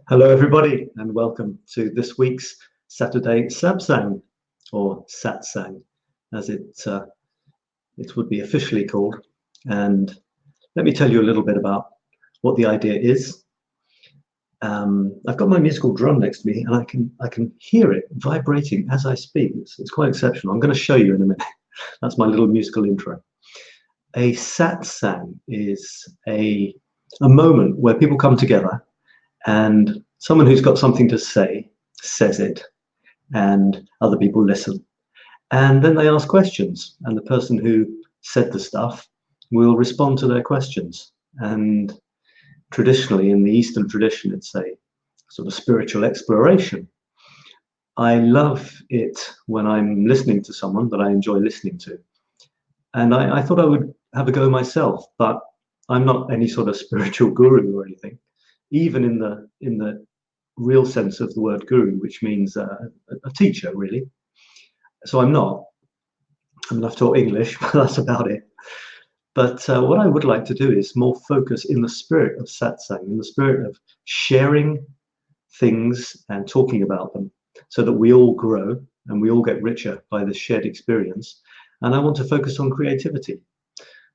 Hello everybody and welcome to this week's Saturday SATSANG, or SATSANG as it would be officially called. And let me tell you a little bit about what the idea is. I've got my musical drum next to me and I can hear it vibrating as I speak. It's quite exceptional. I'm going to show you in a minute. That's my little musical intro. A SATSANG is a moment where people come together and someone who's got something to say says it, and other people listen. And then they ask questions, and the person who said the stuff will respond to their questions. And traditionally, in the Eastern tradition, it's a sort of spiritual exploration. I love it when I'm listening to someone that I enjoy listening to. And I thought I would have a go myself, but I'm not any sort of spiritual guru or anything. Even in the real sense of the word guru, which means a teacher, really. So I'm not. I mean, I've taught English, but that's about it. But what I would like to do is more focus in the spirit of satsang, in the spirit of sharing things and talking about them, so that we all grow and we all get richer by this shared experience. And I want to focus on creativity,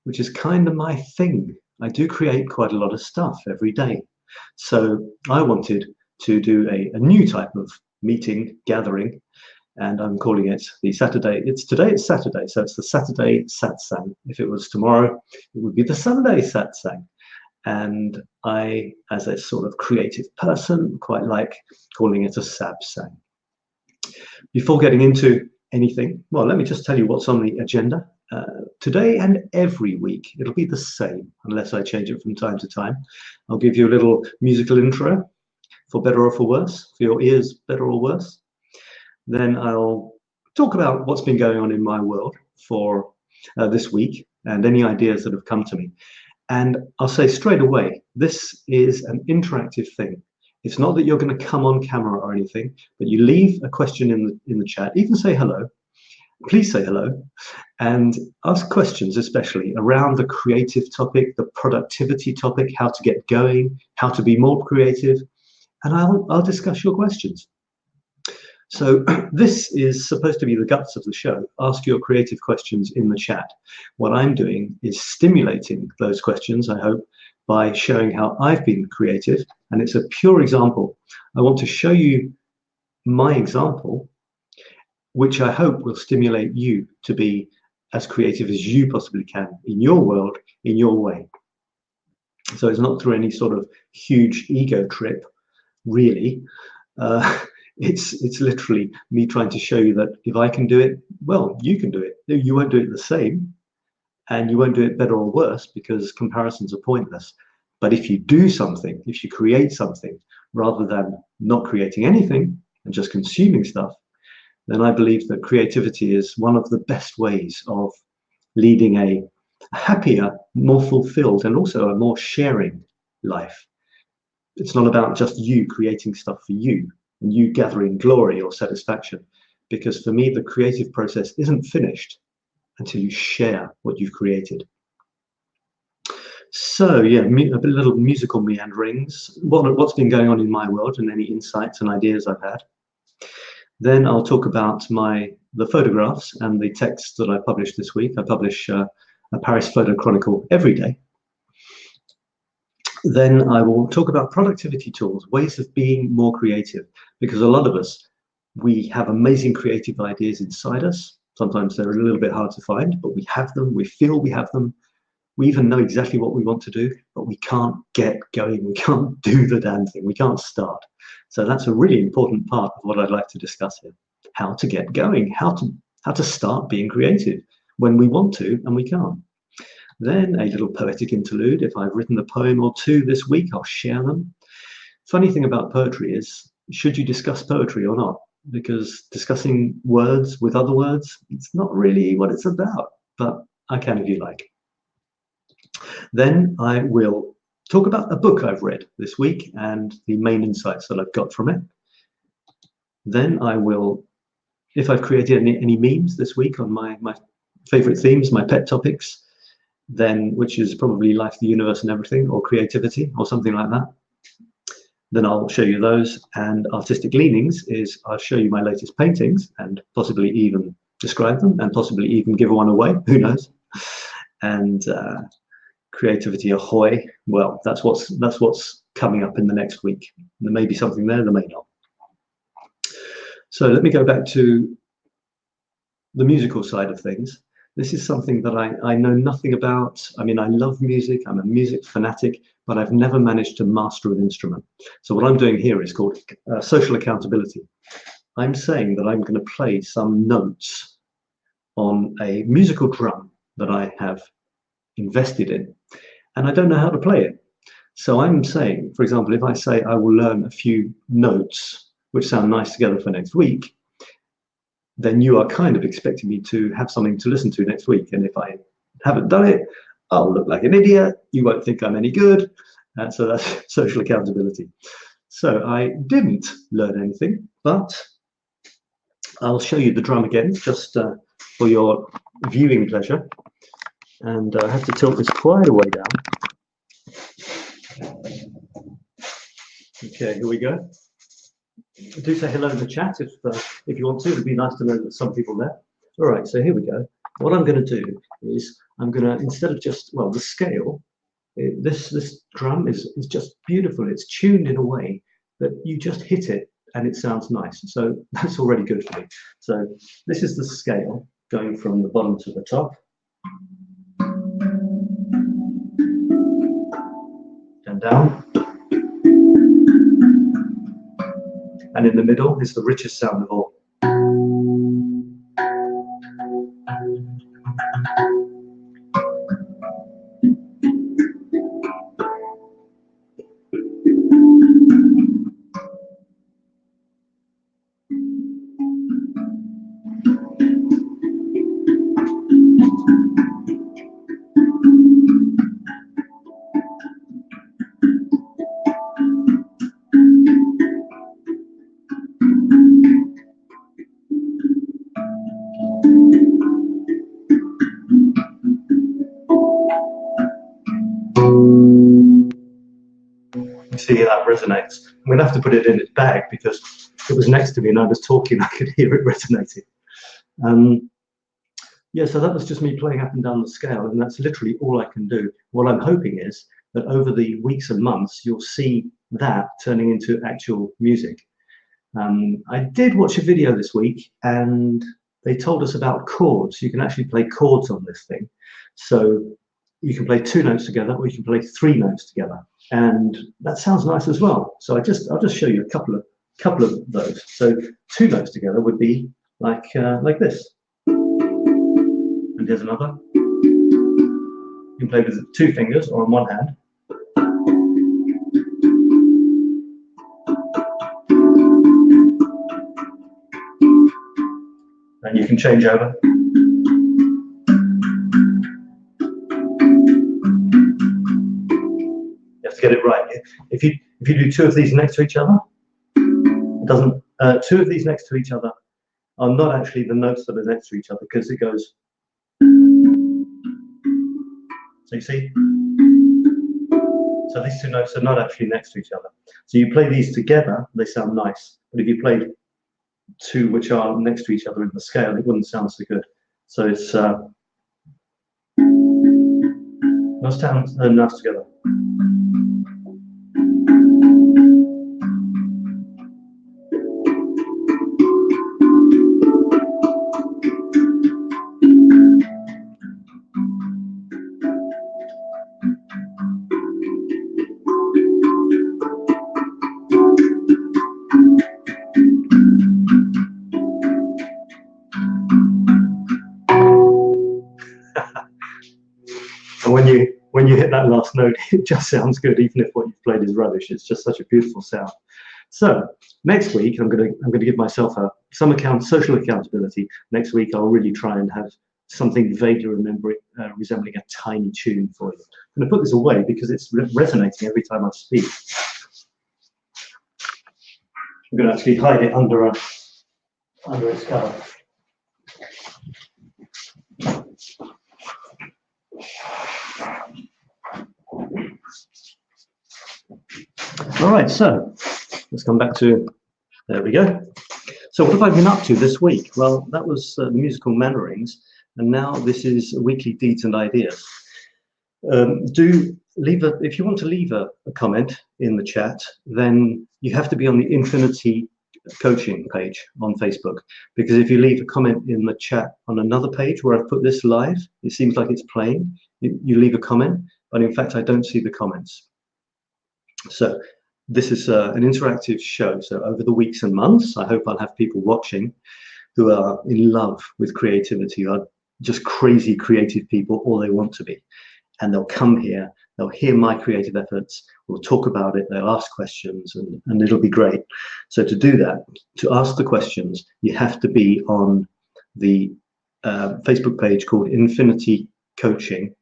which is kind of my thing. I do create quite a lot of stuff every day. So I wanted to do a new type of meeting, gathering, and I'm calling it the Saturday. Today it's Saturday, so it's the Saturday SATSANG. If it was tomorrow, it would be the Sunday SATSANG. And I, as a sort of creative person, quite like calling it a SABSANG. Before getting into anything, well, let me just tell you what's on the agenda. Today and every week, it'll be the same, unless I change it from time to time. I'll give you a little musical intro, for better or for worse, for your ears, better or worse. Then I'll talk about what's been going on in my world for this week and any ideas that have come to me. And I'll say straight away, this is an interactive thing. It's not that you're going to come on camera or anything, but you leave a question in the chat, even say hello. Please say hello and ask questions, especially around the creative topic, the productivity topic, how to get going, how to be more creative, and I'll discuss your questions. So this is supposed to be the guts of the show. Ask your creative questions in the chat. What I'm doing is stimulating those questions, I hope, by showing how I've been creative, and it's a pure example. I want to show you my example, which I hope will stimulate you to be as creative as you possibly can in your world, in your way. So it's not through any sort of huge ego trip, really. It's literally me trying to show you that if I can do it, well, you can do it. You won't do it the same, and you won't do it better or worse, because comparisons are pointless. But if you do something, if you create something, rather than not creating anything and just consuming stuff, then I believe that creativity is one of the best ways of leading a happier, more fulfilled, and also a more sharing life. It's not about just you creating stuff for you and you gathering glory or satisfaction, because for me, the creative process isn't finished until you share what you've created. So yeah, a little musical meanderings, what's been going on in my world and any insights and ideas I've had. Then I'll talk about the photographs and the texts that I published this week. I publish a Paris photo chronicle every day. Then I will talk about productivity tools, ways of being more creative, because a lot of us, we have amazing creative ideas inside us. Sometimes they're a little bit hard to find, but we have them, we feel we have them. We even know exactly what we want to do, but we can't get going. We can't do the damn thing. We can't start. So that's a really important part of what I'd like to discuss here. How to get going, how to start being creative when we want to and we can't. Then a little poetic interlude. If I've written a poem or two this week, I'll share them. Funny thing about poetry is, should you discuss poetry or not? Because discussing words with other words, it's not really what it's about, but I can if you like. Then I will talk about a book I've read this week and the main insights that I've got from it. Then I will, if I've created any memes this week on my favorite themes, my pet topics, then which is probably life, the universe and everything, or creativity or something like that. then I'll show you those. And artistic leanings is I'll show you my latest paintings and possibly even describe them and possibly even give one away, who knows. And creativity ahoy, well, that's what's coming up in the next week. There may be something there may not. So let me go back to the musical side of things. This is something that I know nothing about. I mean, I love music, I'm a music fanatic, but I've never managed to master an instrument. So what I'm doing here is called social accountability. I'm saying that I'm going to play some notes on a musical drum that I have invested in, and I don't know how to play it. So I'm saying, for example, if I say I will learn a few notes which sound nice together for next week, then you are kind of expecting me to have something to listen to next week. And if I haven't done it, I'll look like an idiot. You won't think I'm any good. And so that's social accountability. So I didn't learn anything, but I'll show you the drum again, just for your viewing pleasure. And I have to tilt this quite a way down. Okay, here we go. Do say hello in the chat if you want to. It'd be nice to know that some people are there. All right, so here we go. What I'm going to do is I'm going to, instead of just, well, the scale, this drum is just beautiful. It's tuned in a way that you just hit it and it sounds nice. So that's already good for me. So this is the scale going from the bottom to the top. And down. And in the middle is the richest sound of all. See, that resonates. I'm going to have to put it in its bag because it was next to me and I was talking, I could hear it resonating. Yeah, so that was just me playing up and down the scale, and that's literally all I can do. What I'm hoping is that over the weeks and months, you'll see that turning into actual music. I did watch a video this week and they told us about chords. You can actually play chords on this thing. So you can play 2 notes together or you can play 3 notes together. And that sounds nice as well. So I'll just show you a couple of those. So 2 notes together would be like this. And here's another. You can play with 2 fingers or on one hand. And you can change over. Get it right. If you do 2 of these next to each other, it doesn't. 2 of these next to each other are not actually the notes that are next to each other because it goes. So you see. So these 2 notes are not actually next to each other. So you play these together, they sound nice. But if you played 2 which are next to each other in the scale, it wouldn't sound so good. So it's those sounds are nice together. And when you hit that last note, it just sounds good, even if what you've played is rubbish. It's just such a beautiful sound. So next week, I'm going to give myself some social accountability. Next week, I'll really try and have something vaguely resembling a tiny tune for you. I'm going to put this away because it's resonating every time I speak. I'm going to actually hide it under its cover. All right, so let's come back to, there we go. So what have I been up to this week? Well, that was the musical mannerings, and now this is weekly deeds and ideas. Do leave if you want to leave a comment in the chat, then you have to be on the Infinity Coaching page on Facebook, because if you leave a comment in the chat on another page where I've put this live, it seems like it's playing. You leave a comment, but in fact I don't see the comments. So this is an interactive show, so over the weeks and months I hope I'll have people watching who are in love with creativity, who are just crazy creative people, or they want to be. And they'll come here, they'll hear my creative efforts, we'll talk about it, they'll ask questions, and it'll be great. So to do that, to ask the questions, you have to be on the Facebook page called Infinity Coaching.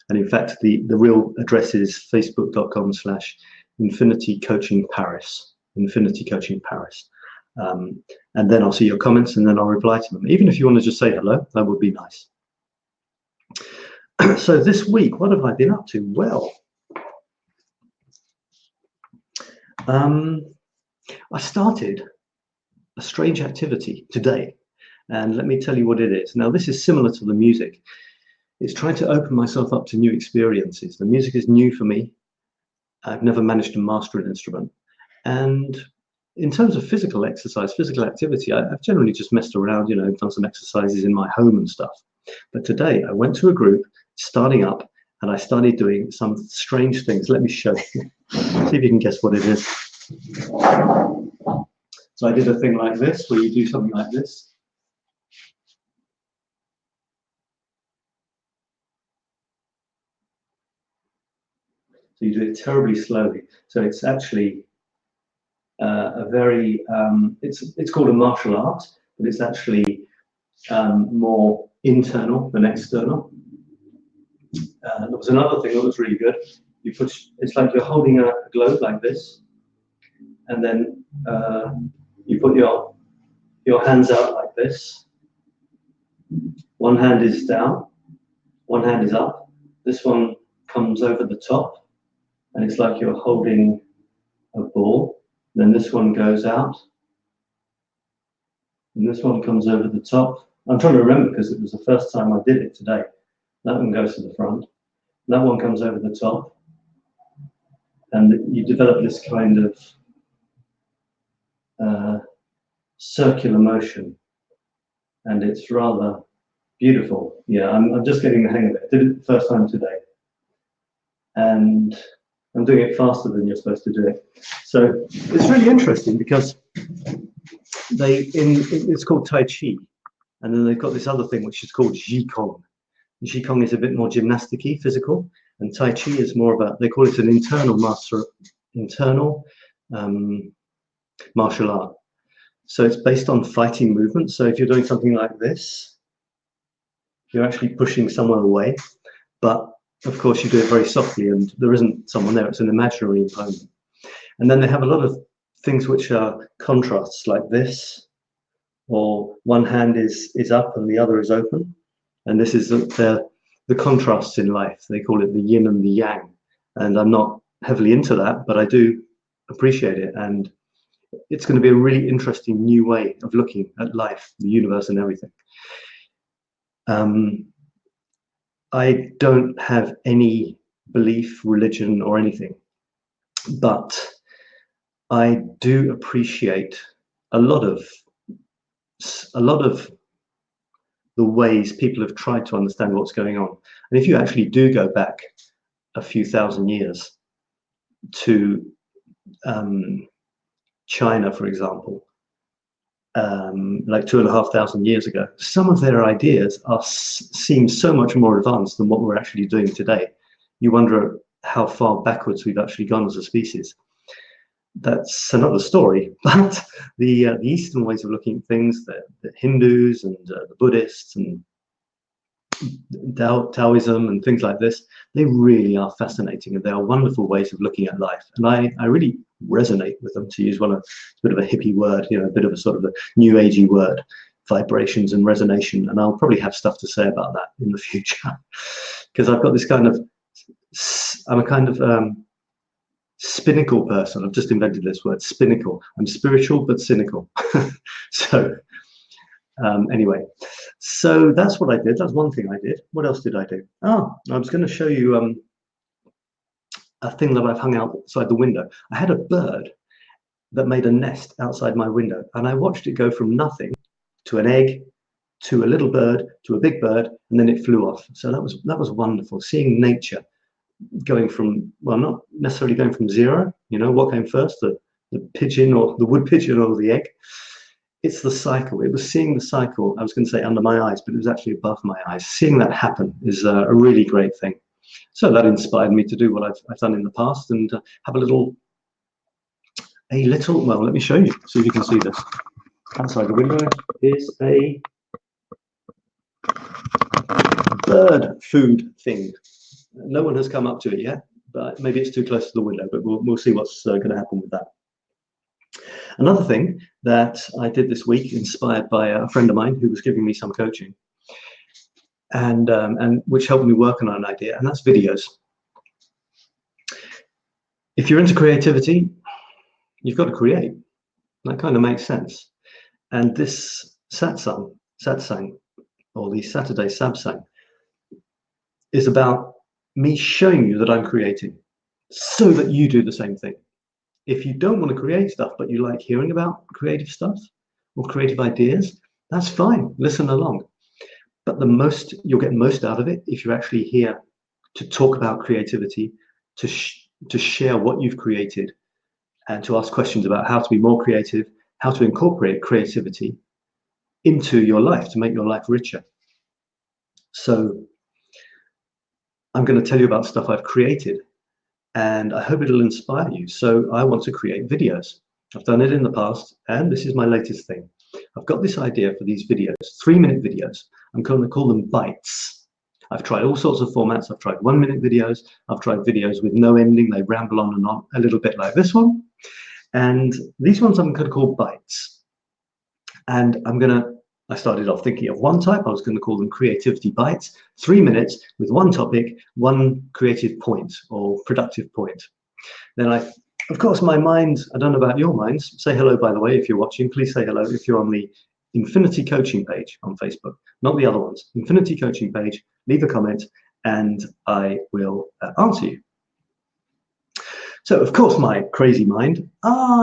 And in fact, the real address is facebook.com/InfinityCoachingParis, Infinity Coaching Paris. And then I'll see your comments and then I'll reply to them. Even if you want to just say hello, that would be nice. So this week, what have I been up to? Well, I started a strange activity today, and let me tell you what it is. Now, this is similar to the music. It's trying to open myself up to new experiences. The music is new for me. I've never managed to master an instrument. And in terms of physical exercise, physical activity, I've generally just messed around, you know, done some exercises in my home and stuff. But today I went to a group starting up and I started doing some strange things. Let me show you. See if you can guess what it is. So I did a thing like this, where you do something like this. So you do it terribly slowly. So it's actually a very, it's called a martial art, but it's actually more internal than external. There was another thing that was really good. You put, it's like you're holding a globe like this, and then you put your hands out like this. One hand is down, one hand is up. This one comes over the top, and it's like you're holding a ball. Then this one goes out, and this one comes over the top. I'm trying to remember because it was the first time I did it today. That one goes to the front. That one comes over the top. And you develop this kind of circular motion. And it's rather beautiful. Yeah, I'm just getting the hang of it. I did it the first time today. And I'm doing it faster than you're supposed to do it. So it's really interesting because it's called Tai Chi. And then they've got this other thing which is called 𝗔 Kong. 𝗔 is a bit more gymnastic-y, physical, and Tai Chi is more about, they call it an internal martial art. So it's based on fighting movements. So if you're doing something like this, you're actually pushing someone away, but of course you do it very softly and there isn't someone there, it's an imaginary opponent. And then they have a lot of things which are contrasts like this, or one hand is up and the other is open. And this is the contrasts in life. They call it the yin and the yang. And I'm not heavily into that, but I do appreciate it. And it's going to be a really interesting new way of looking at life, the universe and everything. I don't have any belief, religion or anything, but I do appreciate a lot of the ways people have tried to understand what's going on. And if you actually do go back a few thousand years to China, for example, like 2,500 years ago, some of their ideas seem so much more advanced than what we're actually doing today. You wonder how far backwards we've actually gone as a species. That's another story, but the Eastern ways of looking at things, the Hindus and the Buddhists and Taoism and things like this, they really are fascinating and they are wonderful ways of looking at life. And I really resonate with them, to use a bit of a hippie word, you know, a bit of a sort of a new agey word, vibrations and resonation. And I'll probably have stuff to say about that in the future because I've got this kind of, I'm a kind of spinnacle person. I've just invented this word, spinnacle. I'm spiritual but cynical. So anyway, so that's what I did. That's one thing I did. What else did I do? Oh, I was going to show you a thing that I've hung outside the window. I had a bird that made a nest outside my window, and I watched it go from nothing to an egg to a little bird to a big bird, and then it flew off. So that was wonderful, seeing nature going from, well, not necessarily going from zero, you know, what came first, the pigeon or the wood pigeon or the egg. It's the cycle. It was seeing the cycle, I was going to say under my eyes, but it was actually above my eyes. Seeing that happen is a really great thing. So that inspired me to do what I've done in the past and have a little, well, let me show you, so you can see this. Outside the window is a bird food thing. No one has come up to it yet, but maybe it's too close to the window, but we'll see what's going to happen with that. Another thing that I did this week, inspired by a friend of mine who was giving me some coaching, and which helped me work on an idea, and that's videos. If you're into creativity, you've got to create. That kind of makes sense. And this satsang, or the Saturday Sabsang, is about me showing you that I'm creating so that you do the same thing. If you don't want to create stuff, but you like hearing about creative stuff or creative ideas, that's fine, listen along. But you'll get most out of it if you're actually here to talk about creativity, to share what you've created, and to ask questions about how to be more creative, how to incorporate creativity into your life to make your life richer. So I'm going to tell you about stuff I've created, and I hope it'll inspire you. So I want to create videos. I've done it in the past, and this is my latest thing. I've got this idea for these videos, 3-minute videos. I'm going to call them bites. I've tried all sorts of formats. I've tried 1-minute videos. I've tried videos with no ending. They ramble on and on, a little bit like this one. And these ones I'm going to call bites. And I started off thinking of one type. I was going to call them creativity bites, 3 minutes with one topic, one creative point or productive point. Then of course, my mind, I don't know about your minds. Say hello, by the way, if you're watching. Please say hello if you're on the Infinity Coaching page on Facebook, not the other ones. Infinity Coaching page, leave a comment, and I will answer you. So, of course, my crazy mind,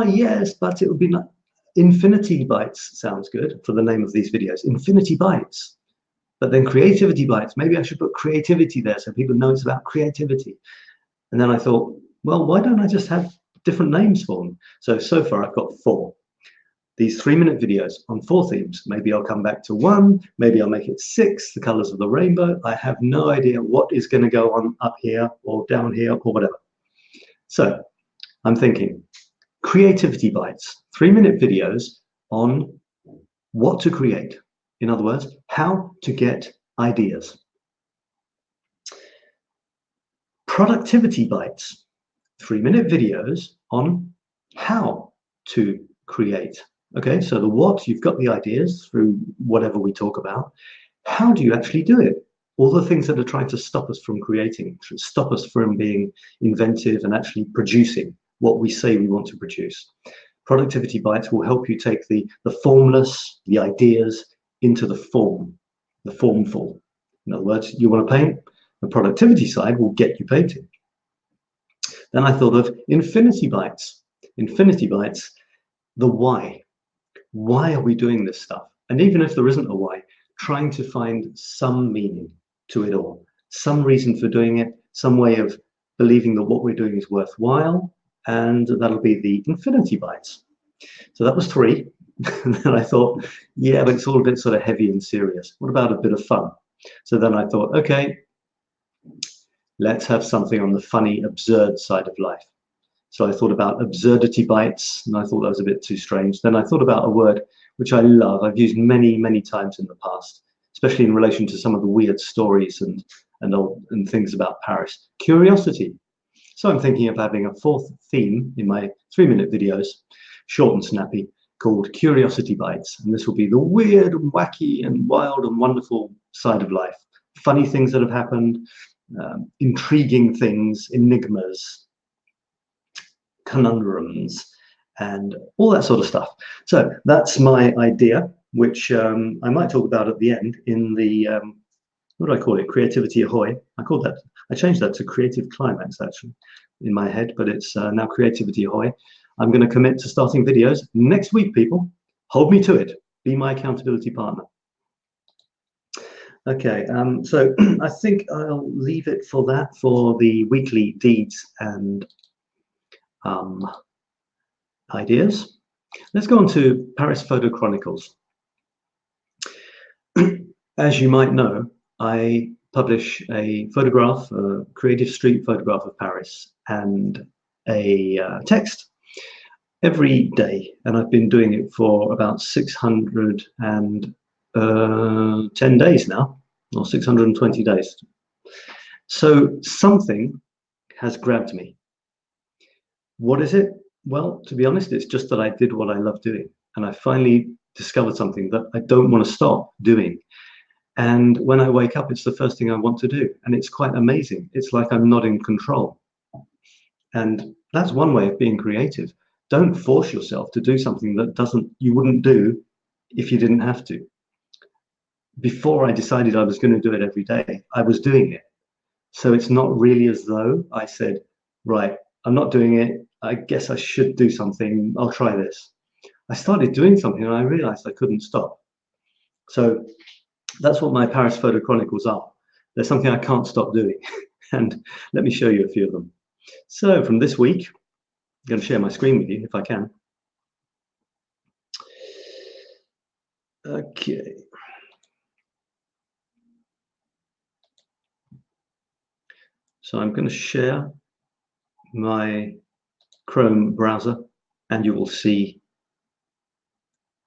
yes, but it would be not. Infinity Bites sounds good for the name of these videos. Infinity Bites. But then creativity bites. Maybe I should put creativity there so people know it's about creativity. And then I thought, well, why don't I just have different names for them? So far I've got 4. These 3-minute videos on 4 themes. Maybe I'll come back to 1. Maybe I'll make it 6, the colors of the rainbow. I have no idea what is going to go on up here or down here or whatever. So I'm thinking creativity bites, 3-minute videos on what to create. In other words, how to get ideas. Productivity bites, 3-minute videos on how to create. Okay, so the what, you've got the ideas through whatever we talk about. How do you actually do it? All the things that are trying to stop us from creating, stop us from being inventive and actually producing what we say we want to produce. Productivity bites will help you take the formless, the ideas, into the form, the formful. In other words, you want to paint, the productivity side will get you painting. Then I thought of infinity bites. Infinity bites, the why. Why are we doing this stuff? And even if there isn't a why, trying to find some meaning to it all, some reason for doing it, some way of believing that what we're doing is worthwhile, and that'll be the infinity bites. So that was 3. And then I thought, yeah, but it's all a bit sort of heavy and serious. What about a bit of fun? So then I thought, okay, let's have something on the funny, absurd side of life. So I thought about absurdity bites, and I thought that was a bit too strange. Then I thought about a word which I love. I've used many, many times in the past, especially in relation to some of the weird stories and things about Paris. Curiosity. So I'm thinking of having a 4th theme in my 3-minute videos, short and snappy, called Curiosity Bites. And this will be the weird and wacky and wild and wonderful side of life. Funny things that have happened, intriguing things, enigmas, conundrums and all that sort of stuff. So that's my idea, which I might talk about at the end in the, what do I call it? Creativity Ahoy. I changed that to Creative Climax actually in my head, but it's now Creativity Ahoy. I'm going to commit to starting videos next week, people. Hold me to it. Be my accountability partner. Okay, so I think I'll leave it for that, for the weekly deeds and ideas. Let's go on to Paris Photo Chronicles. As you might know, I publish a photograph, a creative street photograph of Paris, and a text every day, and I've been doing it for about 610 days now, or 620 days. So something has grabbed me. What is it? Well, to be honest, it's just that I did what I love doing, and I finally discovered something that I don't want to stop doing. And when I wake up, it's the first thing I want to do, and it's quite amazing. It's like I'm not in control. And that's one way of being creative. Don't force yourself to do something that you wouldn't do if you didn't have to. Before I decided I was going to do it every day, I was doing it. So it's not really as though I said, right, I'm not doing it. I guess I should do something. I'll try this. I started doing something and I realized I couldn't stop. So that's what my Paris Photo Chronicles are. There's something I can't stop doing. And let me show you a few of them. So from this week, I'm going to share my screen with you if I can. Okay. So I'm going to share my Chrome browser, and you will see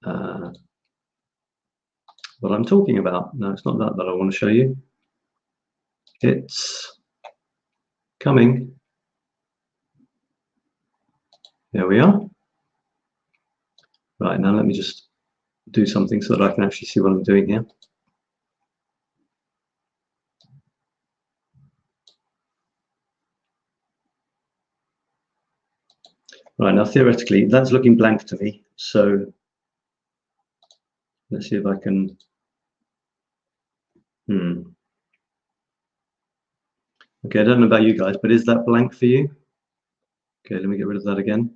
what I'm talking about. No, it's not that I want to show you. It's coming. There we are. Right, now let me just do something so that I can actually see what I'm doing here. Right, now theoretically, that's looking blank to me. So let's see if I can. Okay, I don't know about you guys, but is that blank for you? Okay, let me get rid of that again.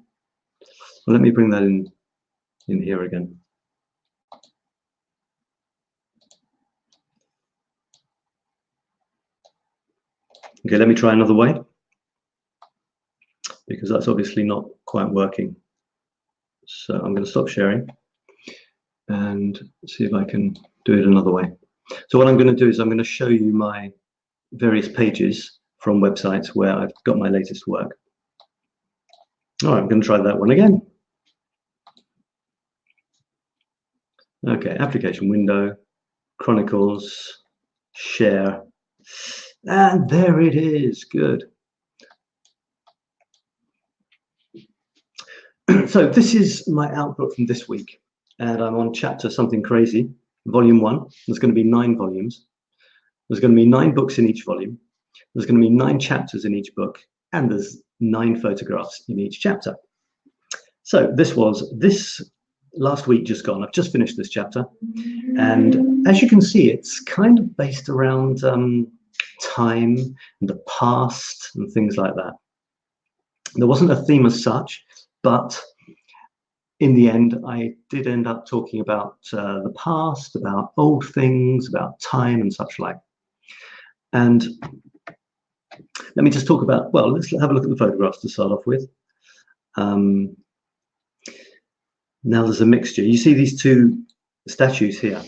Well, let me bring that in here again. Okay, let me try another way, because that's obviously not quite working. So I'm going to stop sharing and see if I can do it another way. So what I'm going to do is I'm going to show you my various pages from websites where I've got my latest work. All right, I'm going to try that one again. Okay, application window, Chronicles, share, and there it is. Good. So this is my output from this week, and I'm on chapter something crazy, volume 1. There's going to be 9 volumes. There's going to be 9 books in each volume. There's going to be 9 chapters in each book, and there's 9 photographs in each chapter. So this was this last week just gone. I've just finished this chapter, and as you can see, it's kind of based around time and the past and things like that. There wasn't a theme as such, but in the end, I did end up talking about the past, about old things, about time and such like. And let me just talk about, well, let's have a look at the photographs to start off with. Now there's a mixture. You see these 2 statues here.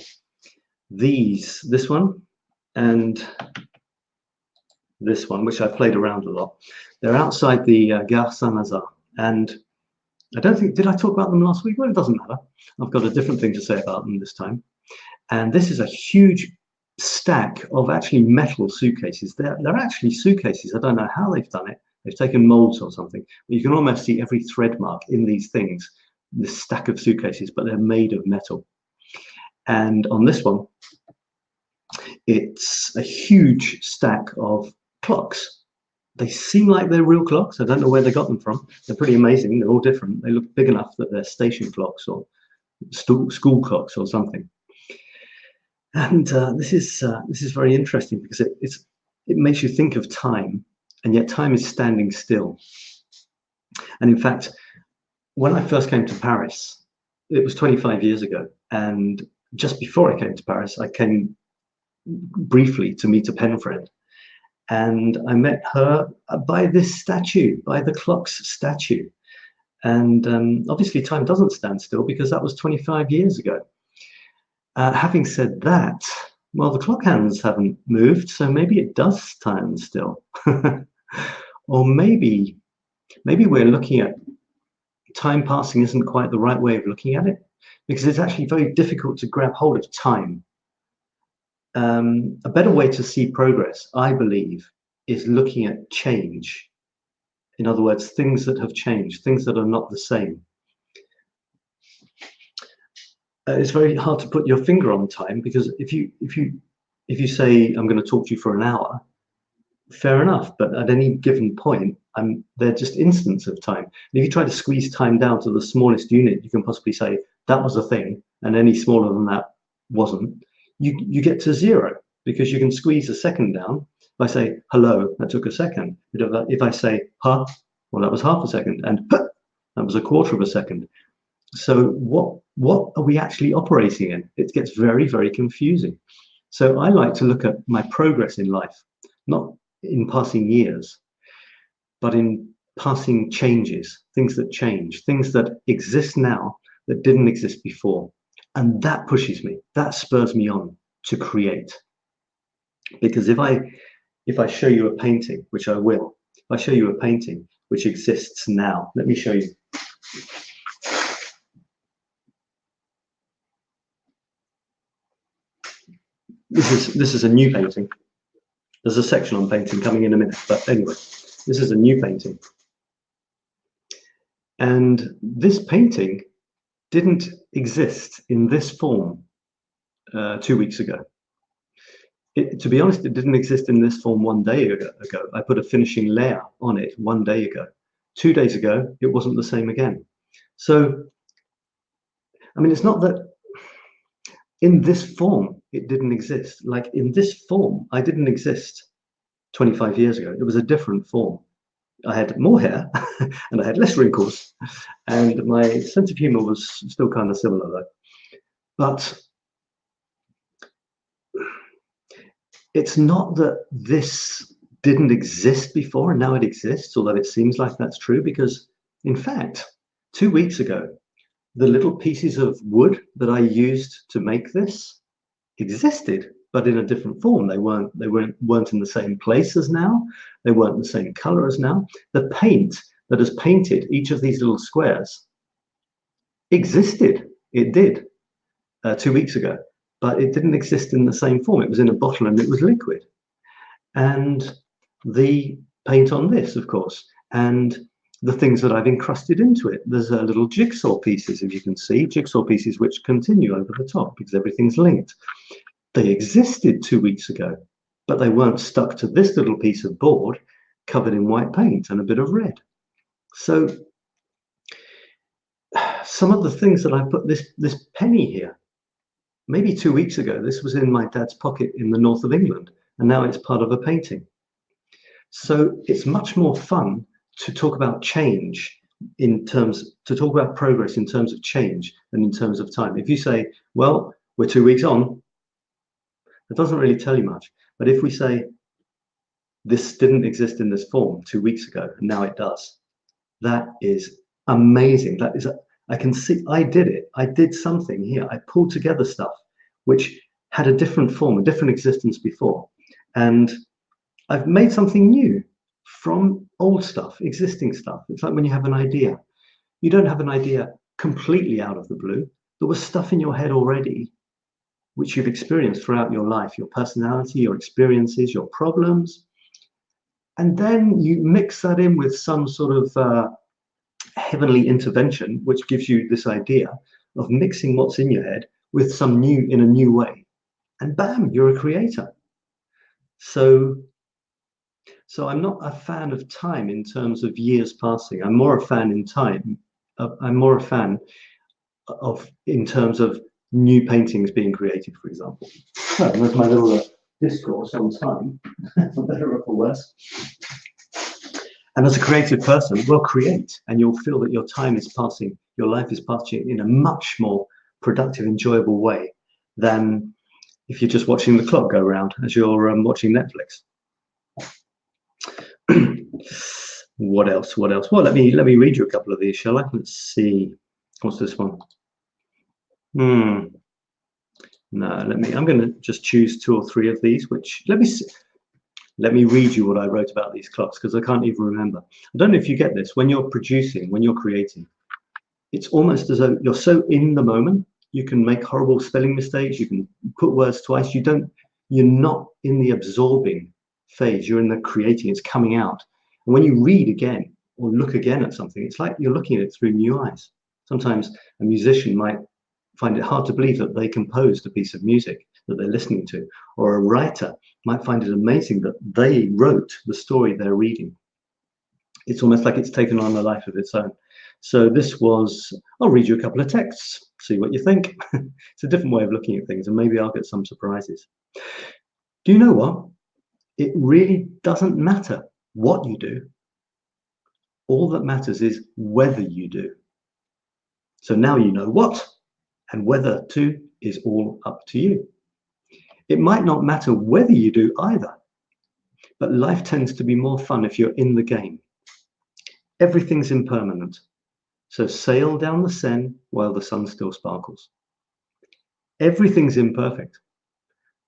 This one and this one, which I played around a lot. They're outside the Gare Saint-Lazare. And I don't think, did I talk about them last week? Well, it doesn't matter. I've got a different thing to say about them this time. And this is a huge stack of actually metal suitcases. They're actually suitcases. I don't know how they've done it. They've taken molds or something. But you can almost see every thread mark in these things, this stack of suitcases, but they're made of metal. And on this one, it's a huge stack of clocks. They seem like they're real clocks. I don't know where they got them from. They're pretty amazing. They're all different. They look big enough that they're station clocks or school clocks or something. And this is very interesting because it makes you think of time, and yet time is standing still. And in fact, when I first came to Paris, it was 25 years ago. And just before I came to Paris, I came briefly to meet a pen friend. And I met her by this statue, by the clock's statue. And obviously time doesn't stand still because that was 25 years ago. Having said that, well, the clock hands haven't moved, so maybe it does stand still. Or maybe we're looking at time passing isn't quite the right way of looking at it, because it's actually very difficult to grab hold of time. A better way to see progress, I believe, is looking at change. In other words, things that have changed, things that are not the same. It's very hard to put your finger on time, because if you say I'm going to talk to you for an hour, fair enough, but at any given point, they're just instants of time. And if you try to squeeze time down to the smallest unit you can possibly say, that was a thing, and any smaller than that wasn't, you get to zero, because you can squeeze a second down. If I say hello, that took a second. But if I say huh, well, that was half a second, and huh, that was a quarter of a second. So what are we actually operating in? It gets very, very confusing. So I like to look at my progress in life, not in passing years, but in passing changes, things that change, things that exist now that didn't exist before. And that pushes me, that spurs me on to create. Because if I show you a painting, which I will, if I show you a painting which exists now, let me show you. This is a new painting. There's a section on painting coming in a minute, but anyway, this is a new painting. And this painting didn't exist in this form 2 weeks ago. To be honest, it didn't exist in this form 1 day ago. I put a finishing layer on it 1 day ago. 2 days ago, it wasn't the same again. So, I mean, it's not that in this form, it didn't exist. Like in this form, I didn't exist 25 years ago. It was a different form. I had more hair and I had less wrinkles, and my sense of humor was still kind of similar though. But it's not that this didn't exist before and now it exists, although it seems like that's true, because in fact, 2 weeks ago, the little pieces of wood that I used to make this existed, but in a different form. They weren't in the same place as now. They weren't the same color as now. The paint that has painted each of these little squares existed. It did 2 weeks ago, but it didn't exist in the same form. It was in a bottle and it was liquid. And the paint on this, of course, and the things that I've encrusted into it. There's little jigsaw pieces, if you can see, jigsaw pieces which continue over the top because everything's linked. They existed 2 weeks ago, but they weren't stuck to this little piece of board covered in white paint and a bit of red. So some of the things that I put, this penny here, maybe 2 weeks ago, this was in my dad's pocket in the north of England, and now it's part of a painting. So it's much more fun to talk about change to talk about progress in terms of change than in terms of time. If you say, well, we're 2 weeks on, it doesn't really tell you much. But if we say, this didn't exist in this form 2 weeks ago, and now it does, that is amazing. That is, I can see, I did it. I did something here. I pulled together stuff which had a different form, a different existence before. And I've made something new from old stuff, existing stuff. It's like when you have an idea. You don't have an idea completely out of the blue. There was stuff in your head already which you've experienced throughout your life, your personality, your experiences, your problems. And then you mix that in with some sort of heavenly intervention, which gives you this idea of mixing what's in your head with some new, in a new way. And bam, you're a creator. So So I'm not a fan of time in terms of years passing. I'm more a fan in time. I'm more a fan of in terms of new paintings being created, for example. So there's my little discourse on time, for better or for worse. And as a creative person, well, create, and you'll feel that your time is passing, your life is passing in a much more productive, enjoyable way than if you're just watching the clock go round as you're watching Netflix. What else? What else? Well, let me read you a couple of these, shall I? Let's see. What's this one? No, I'm going to just choose 2 or 3 of these. Which let me read you what I wrote about these clocks, because I can't even remember. I don't know if you get this when you're producing, when you're creating. It's almost as though you're so in the moment. You can make horrible spelling mistakes. You can put words twice. You're not in the absorbing phase. You're in the creating. It's coming out. And when you read again or look again at something, it's like you're looking at it through new eyes. Sometimes a musician might find it hard to believe that they composed a piece of music that they're listening to, or a writer might find it amazing that they wrote the story they're reading. It's almost like it's taken on a life of its own. So this was, I'll read you a couple of texts, see what you think. It's a different way of looking at things, and maybe I'll get some surprises. Do you know what? It really doesn't matter what you do. All that matters is whether you do. So now you know what, and whether to is all up to you. It might not matter whether you do either, but life tends to be more fun if you're in the game. Everything's impermanent, so sail down the Seine while the sun still sparkles. Everything's imperfect,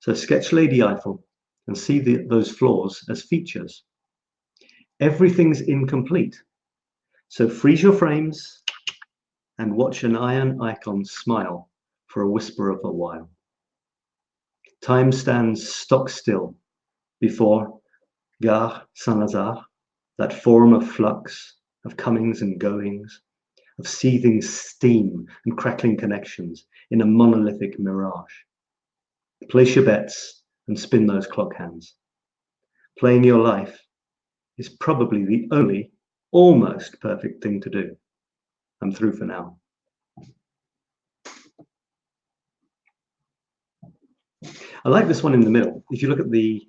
so sketch Lady Eiffel and see those flaws as features. Everything's incomplete, so freeze your frames and watch an iron icon smile for a whisper of a while. Time stands stock still before Gare Saint-Lazare, that forum of flux, of comings and goings, of seething steam and crackling connections in a monolithic mirage. Place your bets and spin those clock hands. Playing your life is probably the only almost perfect thing to do. I'm through for now. I like this one in the middle. If you look at the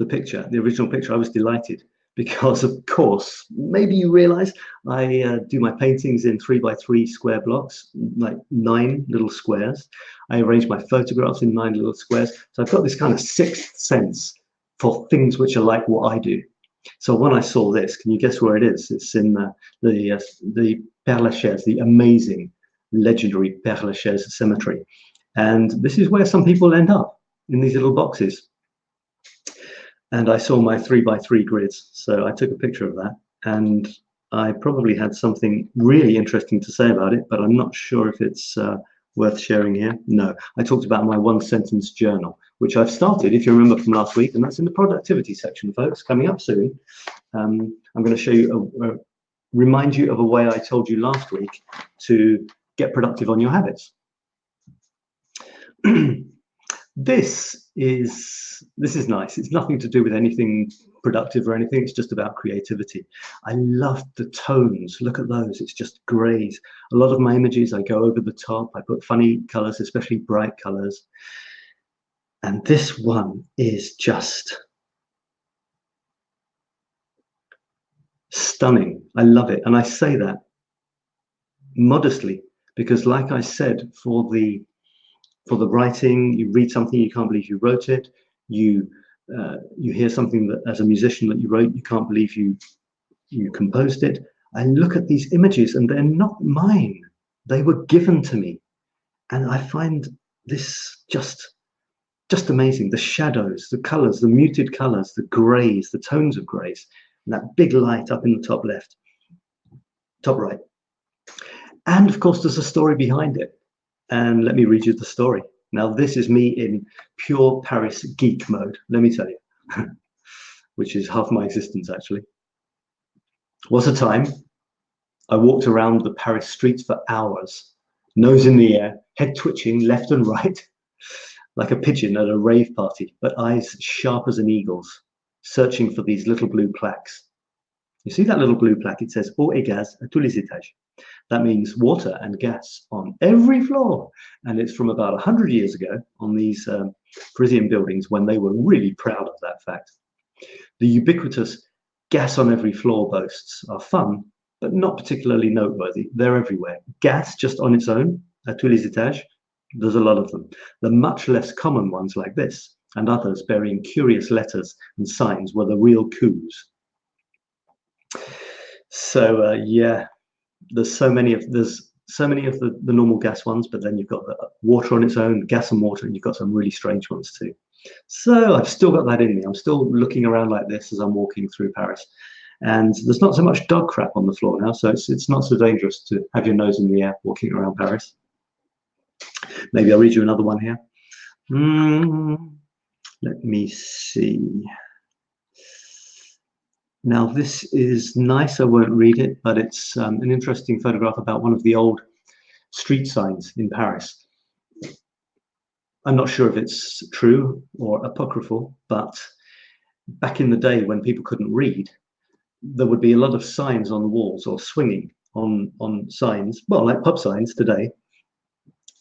picture, the original picture, I was delighted because, of course, maybe you realize I do my paintings in 3x3 square blocks, like 9 little squares. I arrange my photographs in 9 little squares. So I've got this kind of 6th sense for things which are like what I do. So when I saw this, can you guess where it is? It's in the Père-Lachaise, the amazing, legendary Père-Lachaise cemetery. And this is where some people end up, in these little boxes. And I saw my 3x3 grids, so I took a picture of that, and I probably had something really interesting to say about it, but I'm not sure if it's worth sharing here. No, I talked about my 1-sentence journal, which I've started, if you remember from last week, and that's in the productivity section, folks, coming up soon. I'm going to show you, remind you of a way I told you last week to get productive on your habits. This is nice. It's nothing to do with anything productive or anything. It's just about creativity. I love the tones. Look at those. It's just grays. A lot of my images, I go over the top. I put funny colors, especially bright colors. And this one is just stunning. I love it. And I say that modestly because, like I said, for the writing, you read something, you can't believe you wrote it. You hear something that, as a musician, that you wrote, you can't believe you composed it. I look at these images and they're not mine. They were given to me. And I find this just amazing. The shadows, the colors, the muted colors, the grays, the tones of grays, and that big light up in the top left, top right. And of course, there's a story behind it. And let me read you the story. Now, this is me in pure Paris geek mode, let me tell you, which is half my existence, actually. Was a time I walked around the Paris streets for hours, nose in the air, head twitching left and right, like a pigeon at a rave party, but eyes sharp as an eagle's. searching for these little blue plaques. You see that little blue plaque? It says eau et gaz à tous les étages. That means water and gas on every floor. And it's from about 100 years ago on these Parisian buildings when they were really proud of that fact. The ubiquitous gas on every floor boasts are fun, but not particularly noteworthy. They're everywhere. Gas just on its own, à tous les étages, there's a lot of them. The much less common ones like this and others bearing curious letters and signs were the real coups. So yeah, there's so many of the normal gas ones, but then you've got the water on its own, gas and water, and you've got some really strange ones too. So I've still got that in me. I'm still looking around like this as I'm walking through Paris. And there's not so much dog crap on the floor now, so it's not so dangerous to have your nose in the air walking around Paris. Maybe I'll read you another one here. Let me see. Now this is nice, I won't read it, but it's an interesting photograph about one of the old street signs in Paris. I'm not sure if it's true or apocryphal, but back in the day when people couldn't read, there would be a lot of signs on the walls or swinging on signs, well, like pub signs today,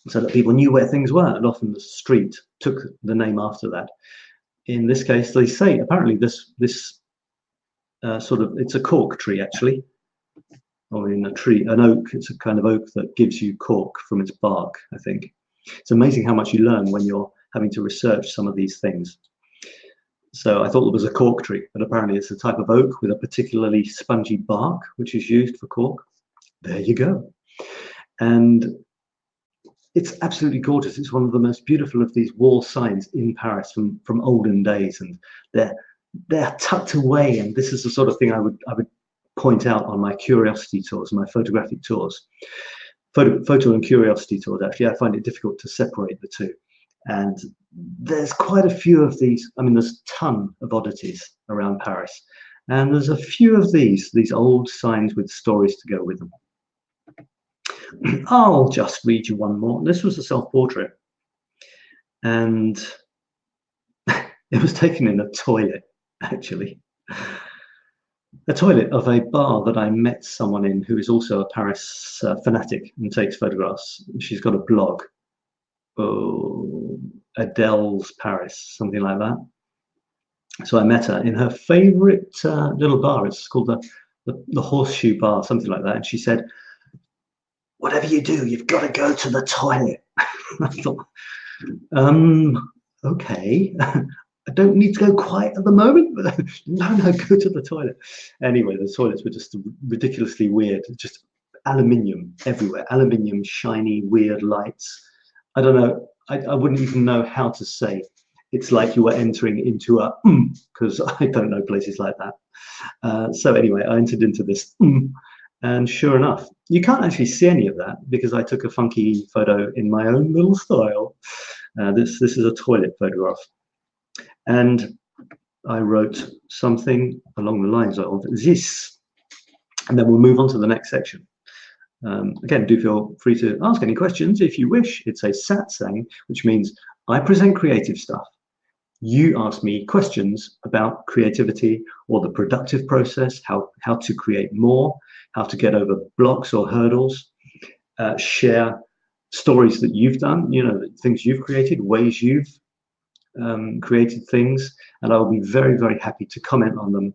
so that people knew where things were, and often the street took the name after that. In this case, they say apparently this sort of, it's a cork tree actually, or in a tree, an oak. It's a kind of oak that gives you cork from its bark, I think. It's amazing how much you learn when you're having to research some of these things. So I thought it was a cork tree, but apparently it's a type of oak with a particularly spongy bark, which is used for cork. There you go. And it's absolutely gorgeous. It's one of the most beautiful of these wall signs in Paris from olden days, and they're tucked away. And this is the sort of thing I would point out on my curiosity tours, my photographic tours, photo and curiosity tours. Actually, I find it difficult to separate the two. And there's quite a few of these. I mean, there's a ton of oddities around Paris, and there's a few of these old signs with stories to go with them. I'll just read you one more. This was a self-portrait, and it was taken in a toilet, actually. A toilet of a bar that I met someone in who is also a Paris fanatic and takes photographs. She's got a blog, Adele's Paris, something like that. So I met her in her favorite little bar. It's called the Horseshoe Bar, something like that. And she said, "Whatever you do, you've got to go to the toilet." I thought, okay. I don't need to go quite at the moment, but no, go to the toilet. Anyway, the toilets were just ridiculously weird, just aluminium everywhere, aluminium, shiny, weird lights. I don't know, I wouldn't even know how to say. It's like you were entering into a because I don't know places like that. So anyway, I entered into this and sure enough, you can't actually see any of that because I took a funky photo in my own little style. This is a toilet photograph. And I wrote something along the lines of this, and then we'll move on to the next section. Again, do feel free to ask any questions if you wish. It's a SATSANG, which means I present creative stuff. You ask me questions about creativity or the productive process, how to create more, how to get over blocks or hurdles, share stories that you've done, you know, things you've created, ways you've created things, and I'll be very, very happy to comment on them,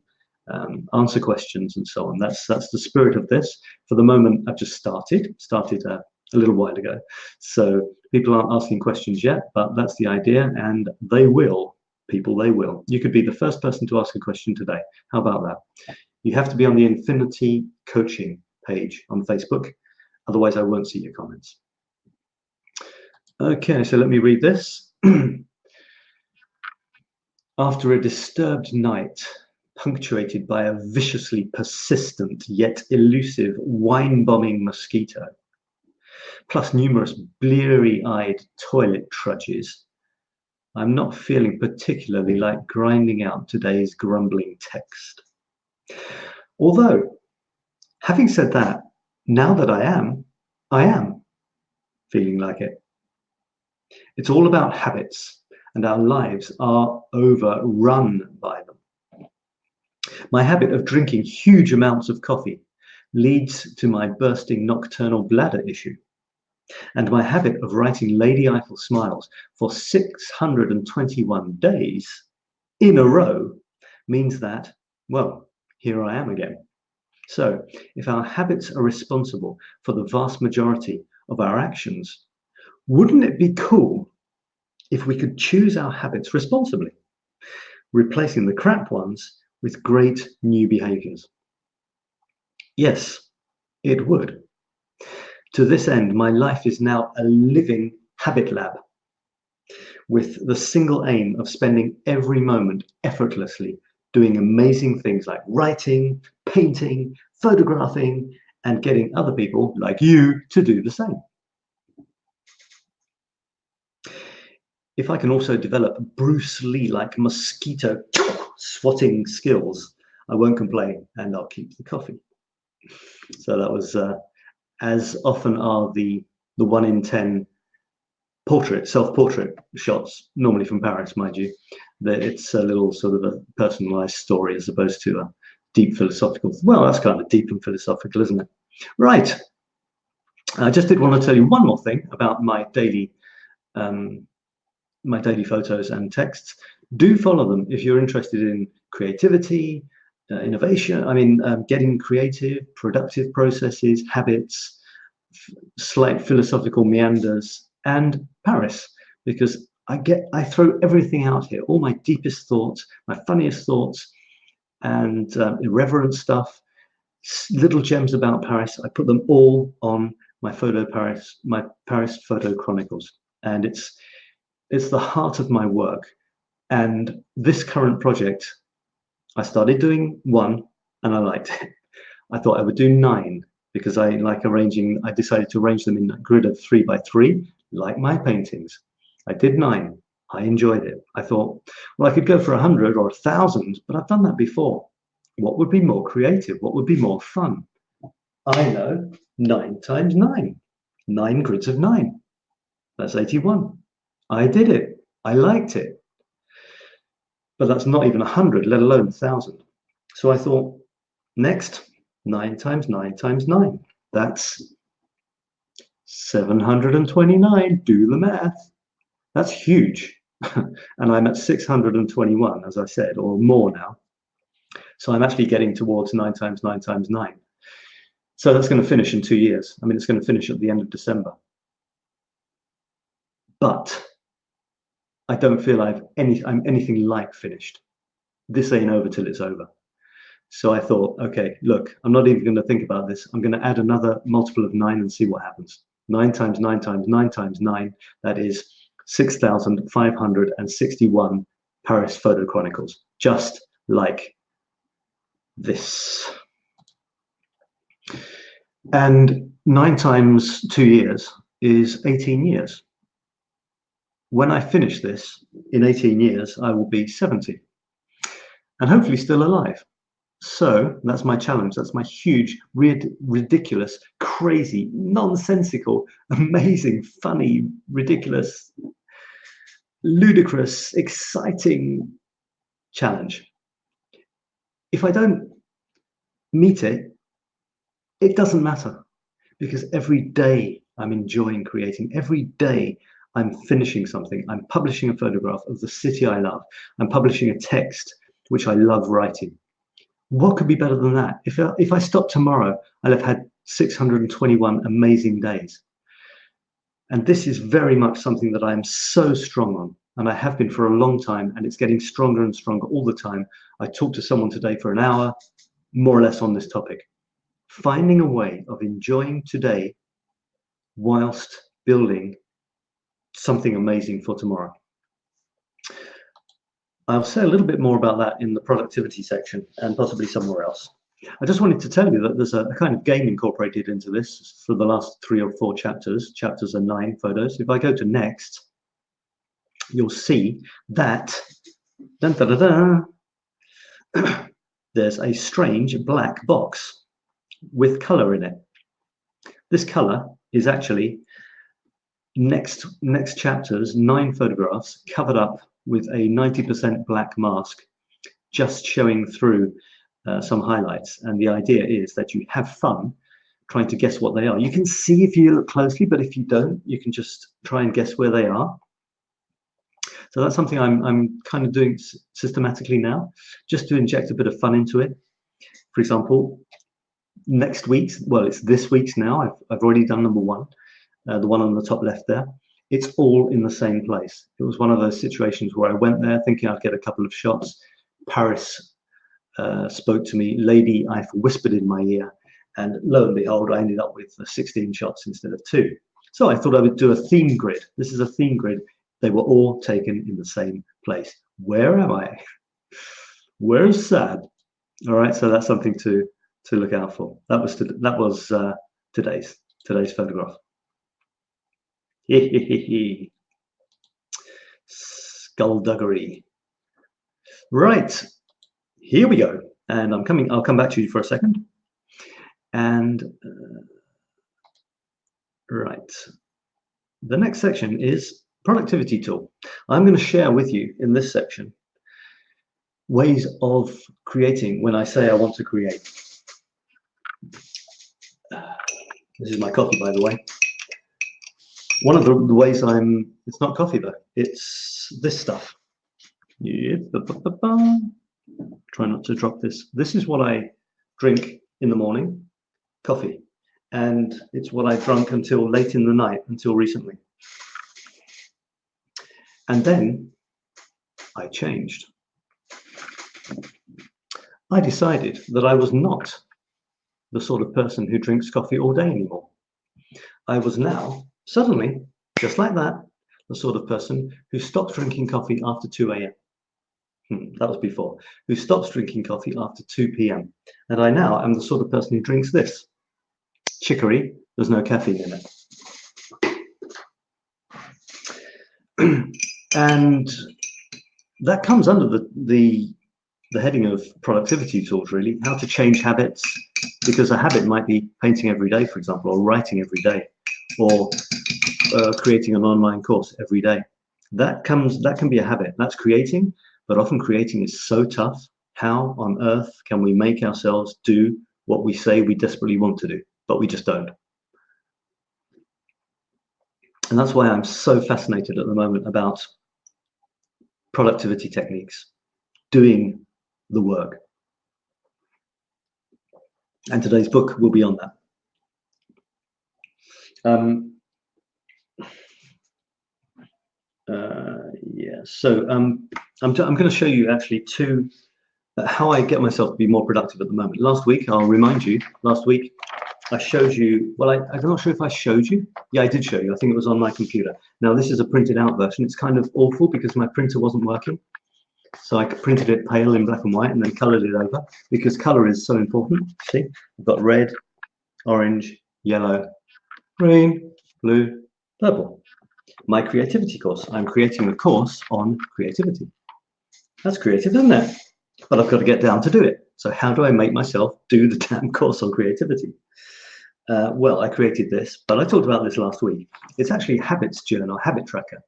answer questions and so on. That's the spirit of this. For the moment, I've just started a little while ago, so people aren't asking questions yet, but that's the idea, and they will. People, they will. You could be the first person to ask a question today. How about that? You have to be on the Infinity Coaching page on Facebook, otherwise I won't see your comments. Okay, so let me read this. After a disturbed night, punctuated by a viciously persistent yet elusive wine-bombing mosquito, plus numerous bleary-eyed toilet trudges, I'm not feeling particularly like grinding out today's grumbling text. Although, having said that, now that I am feeling like it. It's all about habits, and our lives are overrun by them. My habit of drinking huge amounts of coffee leads to my bursting nocturnal bladder issue. And my habit of writing Lady Eiffel smiles for 621 days in a row means that, well, here I am again. So if our habits are responsible for the vast majority of our actions, wouldn't it be cool if we could choose our habits responsibly, replacing the crap ones with great new behaviors? Yes, it would. To this end, my life is now a living habit lab, with the single aim of spending every moment effortlessly doing amazing things like writing, painting, photographing, and getting other people like you to do the same. If I can also develop Bruce Lee-like mosquito swatting skills, I won't complain and I'll keep the coffee. So that was, as often are the 1 in 10 self-portrait shots, normally from Paris, mind you, that it's a little sort of a personalized story as opposed to a deep philosophical. Well, that's kind of deep and philosophical, isn't it? Right. I just did want to tell you one more thing about my daily photos and texts. Do follow them if you're interested in creativity, innovation, getting creative, productive processes, habits, slight philosophical meanders, and Paris, because I throw everything out here, all my deepest thoughts, my funniest thoughts, and irreverent stuff, little gems about Paris. I put them all on my Paris Photo Chronicles, and it's the heart of my work. And this current project, I started doing 1 and I liked it. I thought I would do 9 because I like arranging. I decided to arrange them in a grid of 3 by 3, like my paintings. I did 9. I enjoyed it. I thought, well, I could go for 100 or 1,000, but I've done that before. What would be more creative? What would be more fun? I know, 9 times 9. 9 grids of 9. That's 81. I did it. I liked it. But that's not even 100, let alone 1,000. So I thought, next, 9 times 9 times 9. That's 729. Do the math. That's huge. And I'm at 621, as I said, or more now. So I'm actually getting towards 9 times 9 times 9. So that's going to finish in 2 years. I mean, it's going to finish at the end of December. But I don't feel I'm anything like finished. This ain't over till it's over. So I thought, okay, look, I'm not even going to think about this. I'm going to add another multiple of 9 and see what happens. 9 times 9 times 9 times 9, that is 6,561 Paris Photo Chronicles, just like this. And 9 times 2 years is 18 years. When I finish this, in 18 years, I will be 70 and hopefully still alive. So that's my challenge. That's my huge, ridiculous, crazy, nonsensical, amazing, funny, ridiculous, ludicrous, exciting challenge. If I don't meet it, it doesn't matter, because every day I'm enjoying creating. Every day I'm finishing something. I'm publishing a photograph of the city I love. I'm publishing a text which I love writing. What could be better than that? If I stop tomorrow, I'll have had 621 amazing days. And this is very much something that I am so strong on, and I have been for a long time, and it's getting stronger and stronger all the time. I talked to someone today for an hour, more or less on this topic. Finding a way of enjoying today whilst building something amazing for tomorrow. I'll say a little bit more about that in the productivity section and possibly somewhere else. I just wanted to tell you that there's a kind of game incorporated into this for the last 3 or 4 chapters. Chapters are 9 photos. If I go to next, you'll see that dun, da, da, da, there's a strange black box with color in it. This color is actually next chapter's 9 photographs covered up with a 90% black mask, just showing through some highlights. And the idea is that you have fun trying to guess what they are. You can see if you look closely, but if you don't, you can just try and guess where they are. So that's something I'm kind of doing systematically now, just to inject a bit of fun into it. For example, next week's, well, it's this week's now. I've already done number one, the one on the top left there. It's all in the same place. It was one of those situations where I went there thinking I'd get a couple of shots. Paris spoke to me, "Lady, I've whispered in my ear." And lo and behold, I ended up with 16 shots instead of 2. So I thought I would do a theme grid. This is a theme grid. They were all taken in the same place. Where am I? Where's Sab? All right, so that's something to look out for. That was today's photograph. Skullduggery. Right, here we go. And I'll come back to you for a second. And right, the next section is productivity tool. I'm going to share with you in this section ways of creating when I say I want to create. This is my coffee, by the way. One of the ways it's not coffee though, it's this stuff. Try not to drop this. This is what I drink in the morning, coffee. And it's what I drank until late in the night, until recently. And then I changed. I decided that I was not the sort of person who drinks coffee all day anymore. I was now, suddenly, just like that, the sort of person who stops drinking coffee after 2 a.m. That was before. Who stops drinking coffee after 2 p.m. And I now am the sort of person who drinks this. Chicory, there's no caffeine in it. And that comes under the heading of productivity tools, really. How to change habits, because a habit might be painting every day, for example, or writing every day, or creating an online course every day. That can be a habit. That's creating, but often creating is so tough. How on earth can we make ourselves do what we say we desperately want to do, but we just don't? And that's why I'm so fascinated at the moment about productivity techniques, doing the work. And today's book will be on that. So I'm going to show you actually how I get myself to be more productive at the moment. Last week, I'll remind you, last week I showed you, well, I'm not sure if I showed you. Yeah, I did show you. I think it was on my computer. Now, this is a printed out version. It's kind of awful because my printer wasn't working. So I printed it pale in black and white and then colored it over because color is so important. See, I've got red, orange, yellow, green, blue, purple. My creativity course. I'm creating a course on creativity. That's creative, isn't it? But I've got to get down to do it. So how do I make myself do the damn course on creativity? Well, I created this, but I talked about this last week. It's actually a habits journal, habit tracker.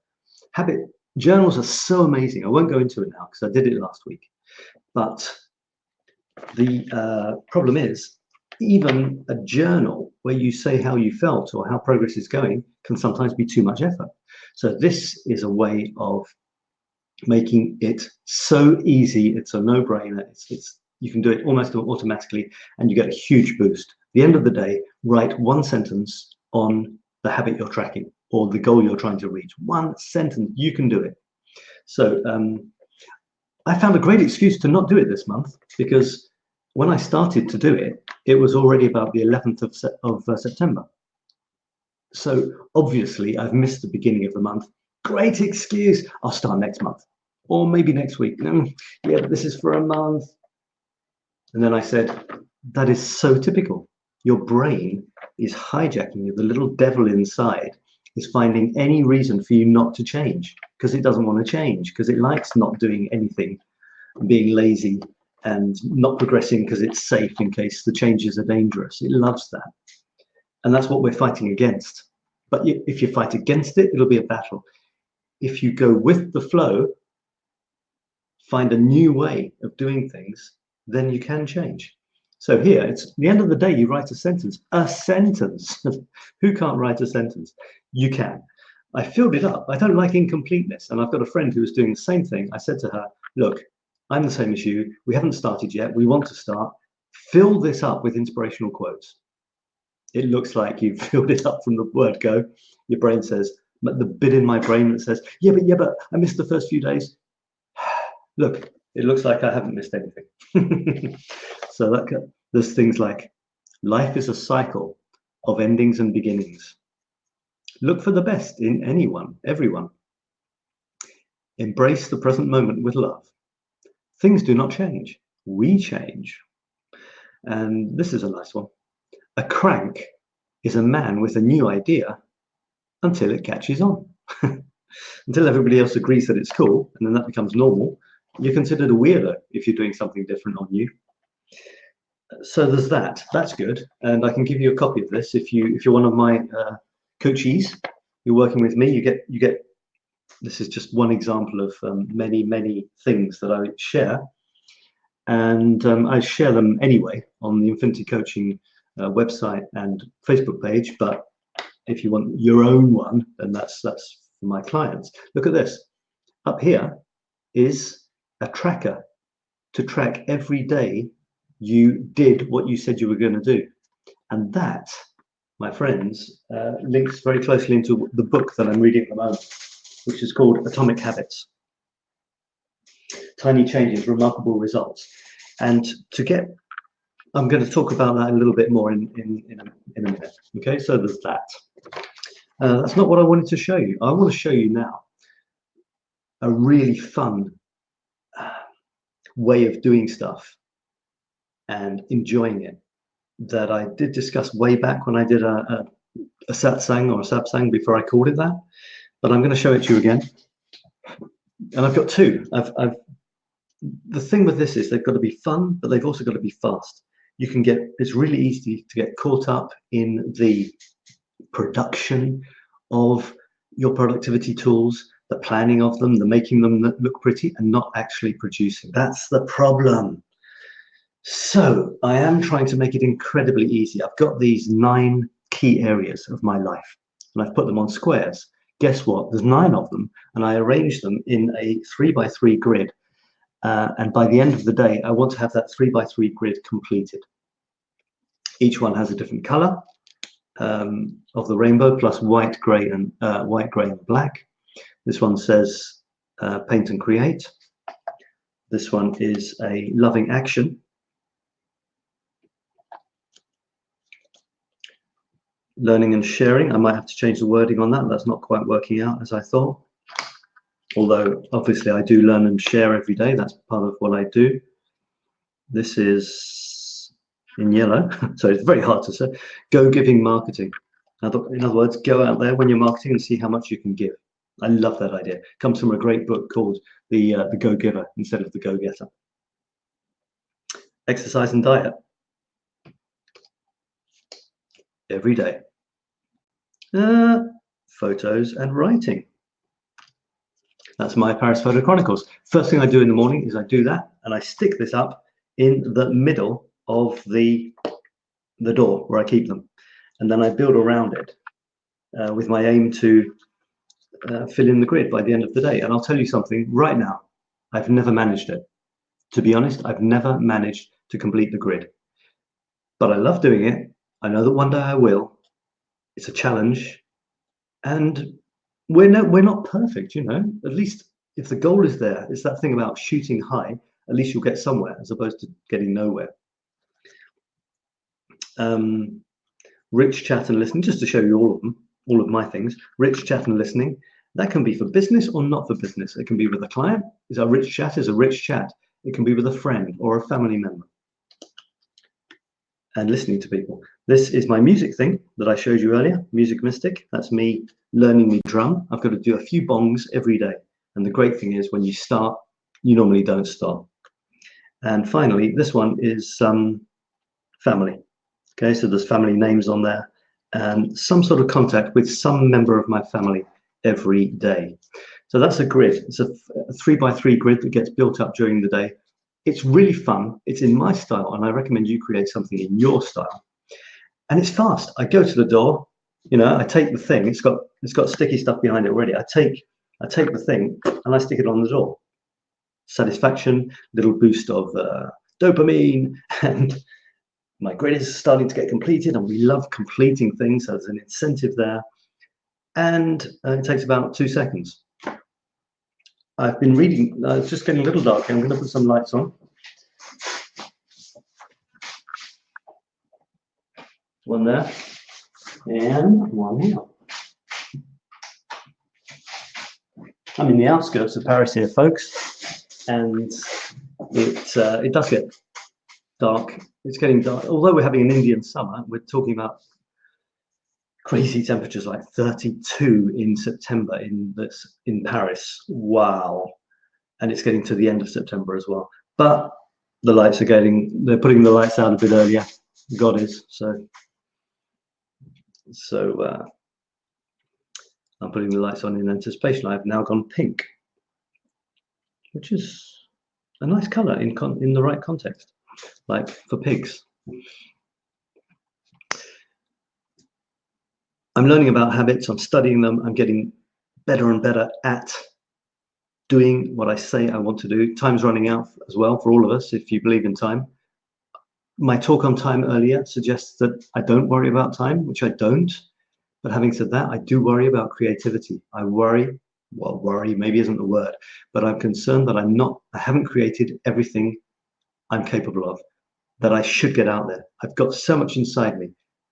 Habit journals are so amazing. I won't go into it now because I did it last week. But the problem is, even a journal where you say how you felt or how progress is going can sometimes be too much effort. So this is a way of making it so easy. It's a no-brainer. You can do it almost automatically and you get a huge boost. At the end of the day, write one sentence on the habit you're tracking or the goal you're trying to reach. One sentence, you can do it. So I found a great excuse to not do it this month because when I started to do it, it was already about the 11th of September. So obviously I've missed the beginning of the month. Great excuse. I'll start next month or maybe next week. Yeah, but this is for a month. And then I said, that is so typical. Your brain is hijacking you. The little devil inside is finding any reason for you not to change because it doesn't want to change, because it likes not doing anything, being lazy and not progressing because it's safe in case the changes are dangerous. It loves that. And that's what we're fighting against. But if you fight against it, it'll be a battle. If you go with the flow, find a new way of doing things, then you can change. So here, it's the end of the day, you write a sentence. A sentence. Who can't write a sentence? You can. I filled it up. I don't like incompleteness. And I've got a friend who was doing the same thing. I said to her, look, I'm the same as you. We haven't started yet. We want to start. Fill this up with inspirational quotes. It looks like you've filled it up from the word go. Your brain says, the bit in my brain that says, yeah, but I missed the first few days. Look, it looks like I haven't missed anything. So there's things like, life is a cycle of endings and beginnings. Look for the best in anyone, everyone. Embrace the present moment with love. Things do not change. We change. And this is a nice one. A crank is a man with a new idea until it catches on. Until everybody else agrees that it's cool, and then that becomes normal, you're considered a weirdo if you're doing something different on you. So there's that. That's good. And I can give you a copy of this if you're one of my coachees. You're working with me. You get. This is just one example of many things that I share, and I share them anyway on the Infinity Coaching website and Facebook page. But if you want your own one, then that's for my clients. Look at this. Up here is a tracker to track every day you did what you said you were going to do, and that, my friends, links very closely into the book that I'm reading at the moment, which is called Atomic Habits. Tiny changes, remarkable results. And I'm going to talk about that a little bit more in a minute. Okay, so there's that. That's not what I wanted to show you. I want to show you now a really fun way of doing stuff and enjoying it that I did discuss way back when I did a SATSANG or a SABSANG before I called it that. But I'm going to show it to you again. And I've got two. The thing with this is they've got to be fun, but they've also got to be fast. It's really easy to get caught up in the production of your productivity tools, the planning of them, the making them look pretty, and not actually producing. That's the problem. So I am trying to make it incredibly easy. I've got these 9 key areas of my life, and I've put them on squares. Guess what? There's 9 of them, and I arranged them in a 3x3 grid. And by the end of the day, I want to have that 3x3 grid completed. Each one has a different color of the rainbow, plus white, gray, and black. This one says paint and create. This one is a loving action. Learning and sharing. I might have to change the wording on that. That's not quite working out as I thought. Although obviously I do learn and share every day. That's part of what I do. This is in yellow, so it's very hard to say. Go giving marketing. In other words, go out there when you're marketing and see how much you can give. I love that idea. It comes from a great book called the Go Giver instead of the Go Getter. Exercise and diet. Every day. Photos and writing. That's my Paris Photo Chronicles. First thing I do in the morning is I do that, and I stick this up in the middle of the door where I keep them, and then I build around it with my aim to fill in the grid by the end of the day. And I'll tell you something right now, I've never managed it. To be honest, I've never managed to complete the grid, but I love doing it. I know that one day I will. It's a challenge, and we're not perfect, you know. At least if the goal is there, it's that thing about shooting high. At least you'll get somewhere as opposed to getting nowhere. Rich chat and listening, just to show you all of them, all of my things. Rich chat and listening. That can be for business or not for business. It can be with a client. A rich chat is a rich chat. It can be with a friend or a family member. And listening to people. This is my music thing that I showed you earlier, Music Mystic. That's me learning me drum. I've got to do a few bongs every day. And the great thing is when you start, you normally don't stop. And finally, this one is family. Okay, so there's family names on there and some sort of contact with some member of my family every day. So that's a grid. It's a 3x3 grid that gets built up during the day. It's really fun. It's in my style, and I recommend you create something in your style. And it's fast. I go to the door, I take the thing. It's got sticky stuff behind it already. I take the thing and I stick it on the door. Satisfaction, little boost of dopamine, and my grid is starting to get completed, and we love completing things. So there's an incentive there. And it takes about 2 seconds. I've been reading, it's just getting a little dark. I'm going to put some lights on. One there, and one here. I'm in the outskirts of Paris here, folks, and it does get dark. It's getting dark. Although we're having an Indian summer, we're talking about crazy temperatures like 32 in September in Paris. Wow. And it's getting to the end of September as well. But the lights they're putting the lights out a bit earlier. God is. So I'm putting the lights on in anticipation. I've now gone pink, which is a nice color in the right context, like for pigs. I'm learning about habits, I'm studying them, I'm getting better and better at doing what I say I want to do. Time's running out as well for all of us, if you believe in time. My talk on time earlier suggests that I don't worry about time, which I don't. But having said that, I do worry about creativity. I worry, well, worry maybe isn't the word, but I'm concerned that I haven't created everything I'm capable of, that I should get out there. I've got so much inside me.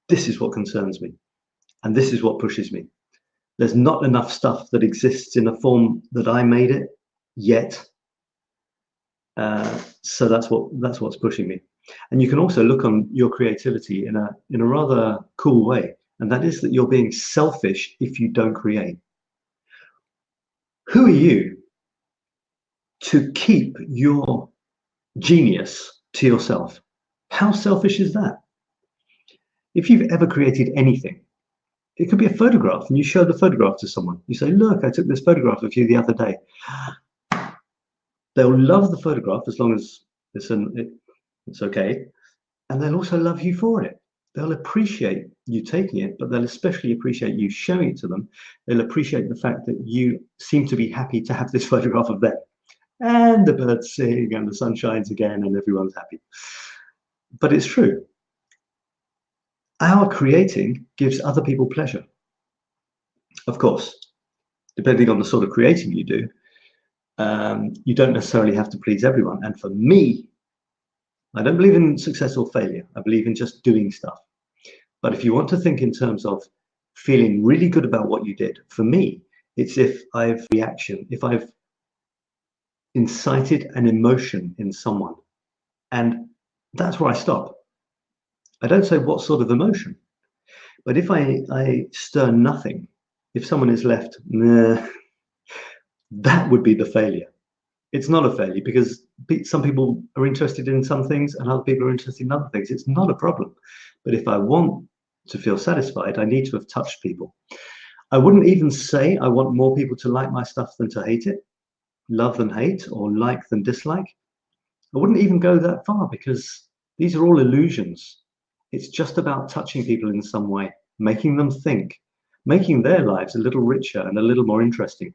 This is what concerns me. And this is what pushes me. There's not enough stuff that exists in the form that I made it yet. So that's what's pushing me. And you can also look on your creativity in a rather cool way, and that is that you're being selfish if you don't create. Who are you to keep your genius to yourself? How selfish is that? If you've ever created anything, it could be a photograph, and you show the photograph to someone. You say, look, I took this photograph of you the other day. They'll love the photograph as long as it's okay, and they'll also love you for it. They'll appreciate you taking it, but they'll especially appreciate you showing it to them. They'll appreciate the fact that you seem to be happy to have this photograph of them. And the birds sing, and the sun shines again, and everyone's happy. But it's true. Our creating gives other people pleasure. Of course, depending on the sort of creating you do, you don't necessarily have to please everyone. And for me, I don't believe in success or failure. I believe in just doing stuff. But if you want to think in terms of feeling really good about what you did, for me, it's if I've incited an emotion in someone. And that's where I stop. I don't say what sort of emotion, but if I stir nothing, if someone is left, nah, that would be the failure. It's not a failure, because some people are interested in some things and other people are interested in other things. It's not a problem. But if I want to feel satisfied, I need to have touched people. I wouldn't even say I want more people to like my stuff than to hate it, love than hate, or like than dislike. I wouldn't even go that far, because these are all illusions. It's just about touching people in some way, making them think, making their lives a little richer and a little more interesting.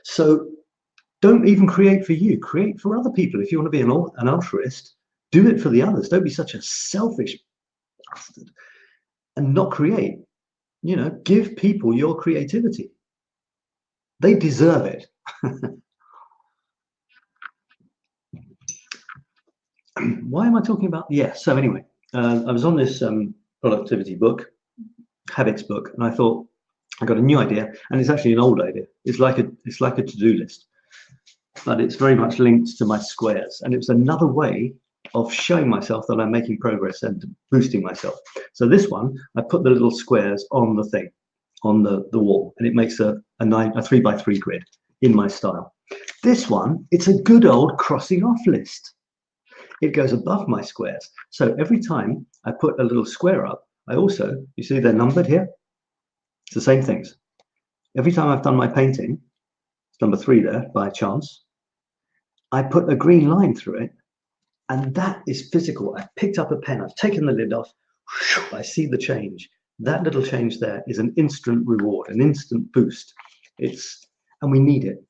So don't even create for you, create for other people. If you want to be an altruist, do it for the others. Don't be such a selfish bastard and not create. Give people your creativity. They deserve it. Why am I talking about? Yeah, so anyway, I was on this productivity book, habits book, and I thought I got a new idea, and it's actually an old idea. It's like a to-do list, but it's very much linked to my squares, and it's another way of showing myself that I'm making progress and boosting myself. So this one, I put the little squares on the thing, on the wall, and it makes a 3x3 grid in my style. This one, it's a good old crossing off list. It goes above my squares. So every time I put a little square up, I also, you see they're numbered here? It's the same things. Every time I've done my painting, it's number 3 there by chance, I put a green line through it, and that is physical. I've picked up a pen, I've taken the lid off, I see the change. That little change there is an instant reward, an instant boost. And we need it,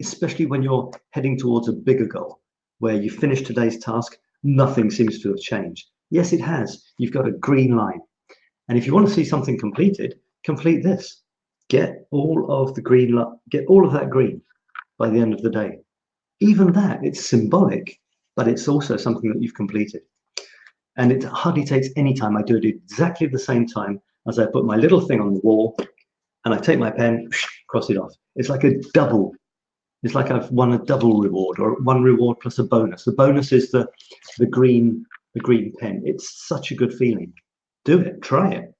especially when you're heading towards a bigger goal, where you finish today's task, nothing seems to have changed. Yes, it has. You've got a green line. And if you want to see something completed, complete this. Get all of that green by the end of the day. Even that, it's symbolic, but it's also something that you've completed. And it hardly takes any time. I do it exactly the same time as I put my little thing on the wall, and I take my pen, cross it off. It's like a double. It's like I've won a double reward, or one reward plus a bonus. The bonus is the green pen. It's such a good feeling. Do it. Try it.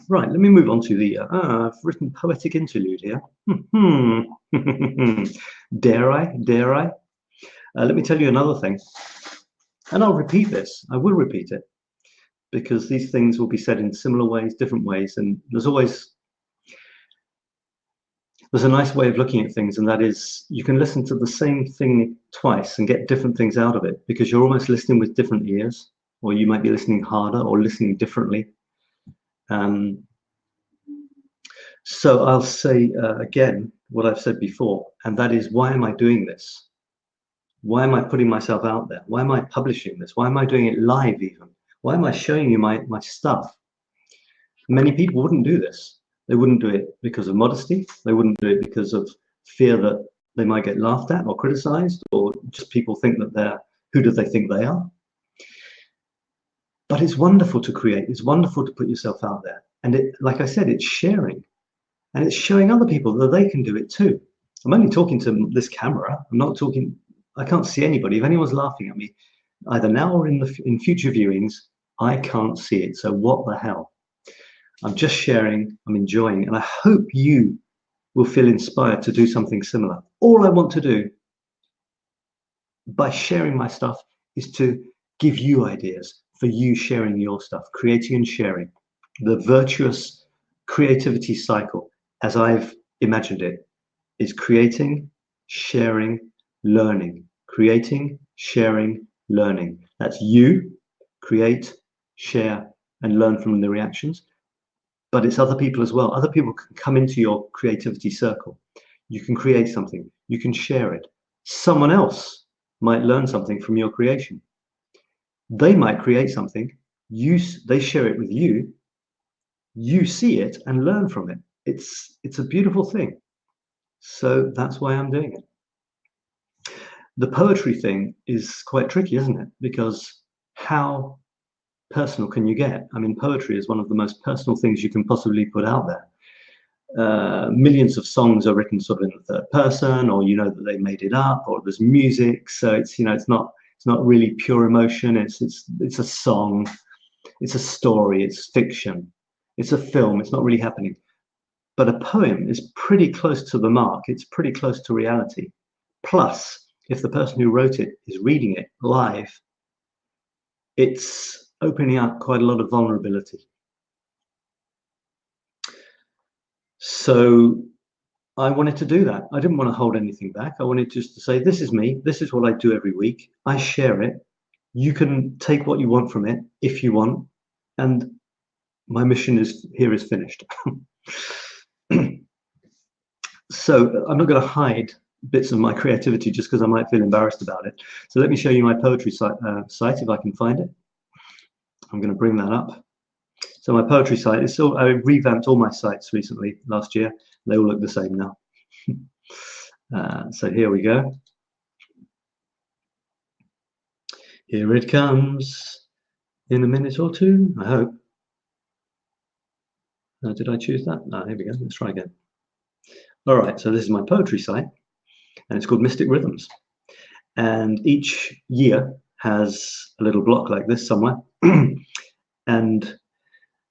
Right, let me move on to the, I've written poetic interlude here. Dare I? Let me tell you another thing. And I'll repeat this. I will repeat it, because these things will be said in similar ways, different ways. And there's a nice way of looking at things, and that is you can listen to the same thing twice and get different things out of it, because you're almost listening with different ears, or you might be listening harder or listening differently. So I'll say again what I've said before, and that is, why am I doing this? Why am I putting myself out there? Why am I publishing this? Why am I doing it live even? Why am I showing you my stuff? Many people wouldn't do this. They wouldn't do it because of modesty. They wouldn't do it because of fear that they might get laughed at or criticized, or just people think that who do they think they are? But it's wonderful to create. It's wonderful to put yourself out there. And like I said, it's sharing. And it's showing other people that they can do it too. I'm only talking to this camera. I'm not talking, I can't see anybody. If anyone's laughing at me, either now or in future viewings, I can't see it. So what the hell? I'm just sharing, I'm enjoying, and I hope you will feel inspired to do something similar. All I want to do by sharing my stuff is to give you ideas for you sharing your stuff, creating and sharing. The virtuous creativity cycle, as I've imagined it, is creating, sharing, learning. Creating, sharing, learning. That's you, create, share, and learn from the reactions. But it's other people as well. Other people can come into your creativity circle. You can create something. You can share it. Someone else might learn something from your creation. They might create something. They share it with you. You see it and learn from it. It's a beautiful thing. So that's why I'm doing it. The poetry thing is quite tricky, isn't it? Because how personal can you get? I mean, poetry is one of the most personal things you can possibly put out there. Millions of songs are written sort of in the third person, or you know that they made it up, or there's music. So it's it's not really pure emotion. It's a song, it's a story, it's fiction, it's a film. It's not really happening. But a poem is pretty close to the mark. It's pretty close to reality. Plus, if the person who wrote it is reading it live, it's opening up quite a lot of vulnerability. So I wanted to do that. I didn't want to hold anything back. I wanted just to say, this is me. This is what I do every week. I share it. You can take what you want from it if you want. And my mission is finished. So I'm not going to hide bits of my creativity just because I might feel embarrassed about it. So let me show you my poetry site if I can find it. I'm going to bring that up. So my poetry site is I revamped all my sites recently, last year. They all look the same now. So here we go. Here it comes in a minute or two, I hope. Did I choose that? No, here we go. Let's try again. All right, so this is my poetry site, and it's called Mystic Rhythms. And each year has a little block like this somewhere. And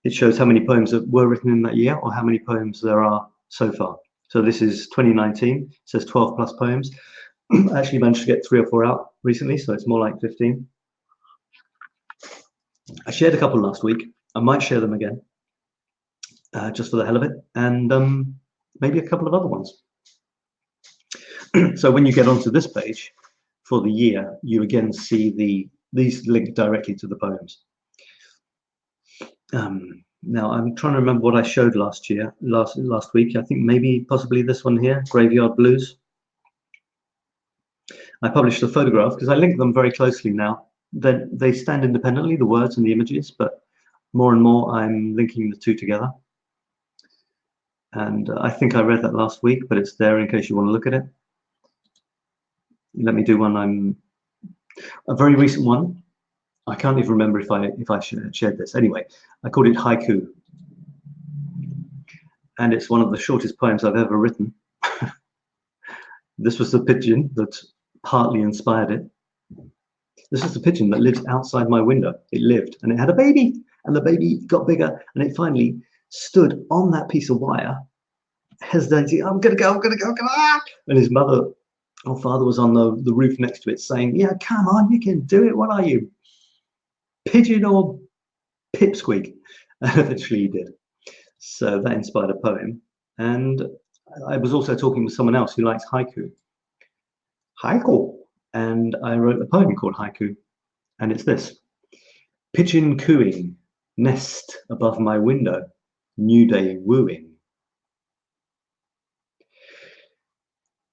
it shows how many poems that were written in that year, or how many poems there are so far. So this is 2019. It says 12 plus poems. I actually managed to get 3 or 4 out recently, so it's more like 15. I shared a couple last week. I might share them again, just for the hell of it, and maybe a couple of other ones. So when you get onto this page for the year, you again see these link directly to the poems. Now I'm trying to remember what I showed last week. I think maybe possibly this one here, Graveyard Blues. I published a photograph because I link them very closely now. They stand independently, the words and the images, but more and more I'm linking the two together. And I think I read that last week, but it's there in case you want to look at it. Let me do one. A very recent one. I can't even remember if I shared this. Anyway, I called it haiku, and it's one of the shortest poems I've ever written. This was the pigeon that partly inspired it. This is the pigeon that lives outside my window. It lived, and it had a baby, and the baby got bigger, and it finally stood on that piece of wire, hesitating. I'm gonna go. And his mother or father was on the roof next to it, saying, "Yeah, come on, you can do it. What are you, pigeon or pipsqueak?" And eventually he did. So that inspired a poem. And I was also talking with someone else who likes haiku. And I wrote a poem called Haiku, and it's this: pigeon cooing, nest above my window, new day wooing.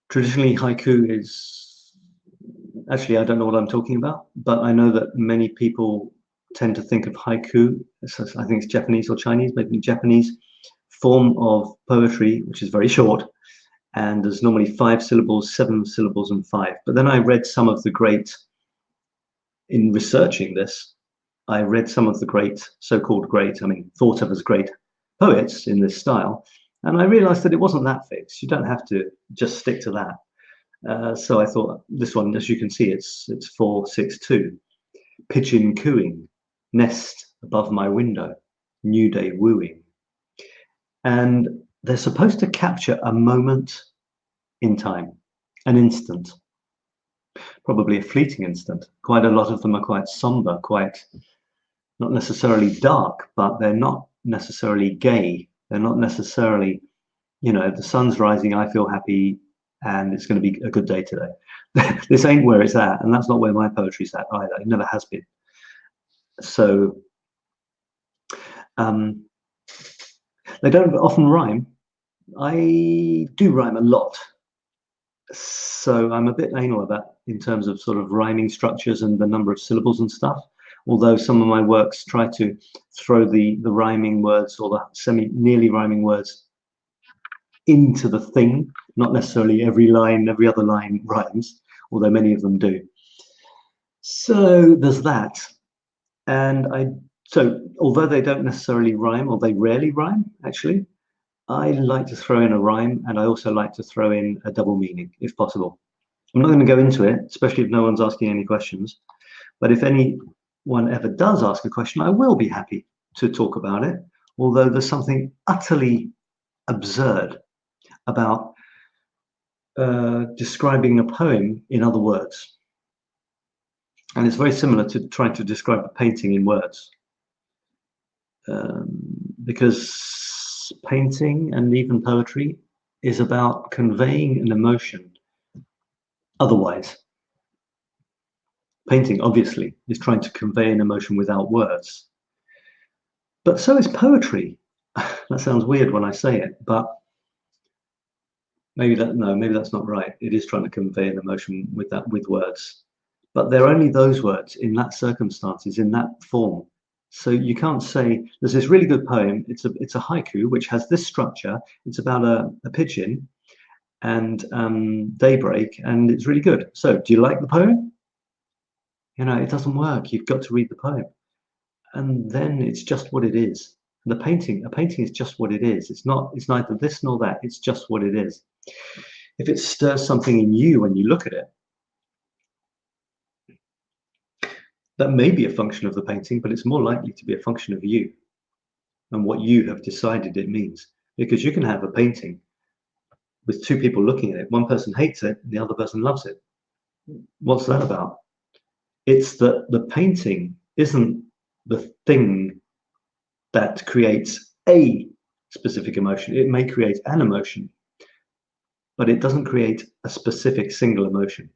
Traditionally, haiku is, actually, I don't know what I'm talking about, but I know that many people tend to think of haiku, I think it's Japanese or Chinese, maybe Japanese form of poetry, which is very short. And there's normally 5 syllables, 7 syllables, and 5. But then I read some of the great, in researching this, I read some of the great, so-called great, thought of as great poets in this style. And I realized that it wasn't that fixed. You don't have to just stick to that. So I thought this one, as you can see, it's 4/6/2. Pigeon cooing, nest above my window, new day wooing. And they're supposed to capture a moment in time, an instant, probably a fleeting instant. Quite a lot of them are quite somber, quite not necessarily dark, but they're not necessarily gay. They're not necessarily, the sun's rising, I feel happy, and it's going to be a good day today. This ain't where it's at, and that's not where my poetry's at either. It never has been. So they don't often rhyme. I do rhyme a lot, so I'm a bit anal about in terms of sort of rhyming structures and the number of syllables and stuff, although some of my works try to throw the rhyming words or the nearly rhyming words into the thing. Not necessarily every other line rhymes, although many of them do. So there's that. And so although they don't necessarily rhyme, or they rarely rhyme actually, I like to throw in a rhyme, and I also like to throw in a double meaning if possible. I'm not going to go into it, especially if no one's asking any questions, but if anyone ever does ask a question, I will be happy to talk about it, although there's something utterly absurd about describing a poem in other words. And it's very similar to trying to describe a painting in words, because painting and even poetry is about conveying an emotion. Otherwise, painting obviously is trying to convey an emotion without words, but so is poetry. That sounds weird when I say it, but maybe that's not right. It is trying to convey an emotion with words, but they're only those words in that circumstances, in that form. So you can't say there's this really good poem. It's a haiku which has this structure. It's about a pigeon and daybreak, and it's really good. So do you like the poem? It doesn't work. You've got to read the poem, and then it's just what it is. And a painting is just what it is. It's neither this nor that. It's just what it is. If it stirs something in you when you look at it, that may be a function of the painting, but it's more likely to be a function of you and what you have decided it means. Because you can have a painting with 2 people looking at it. One person hates it, the other person loves it. What's that about? It's that the painting isn't the thing that creates a specific emotion. It may create an emotion, but it doesn't create a specific single emotion.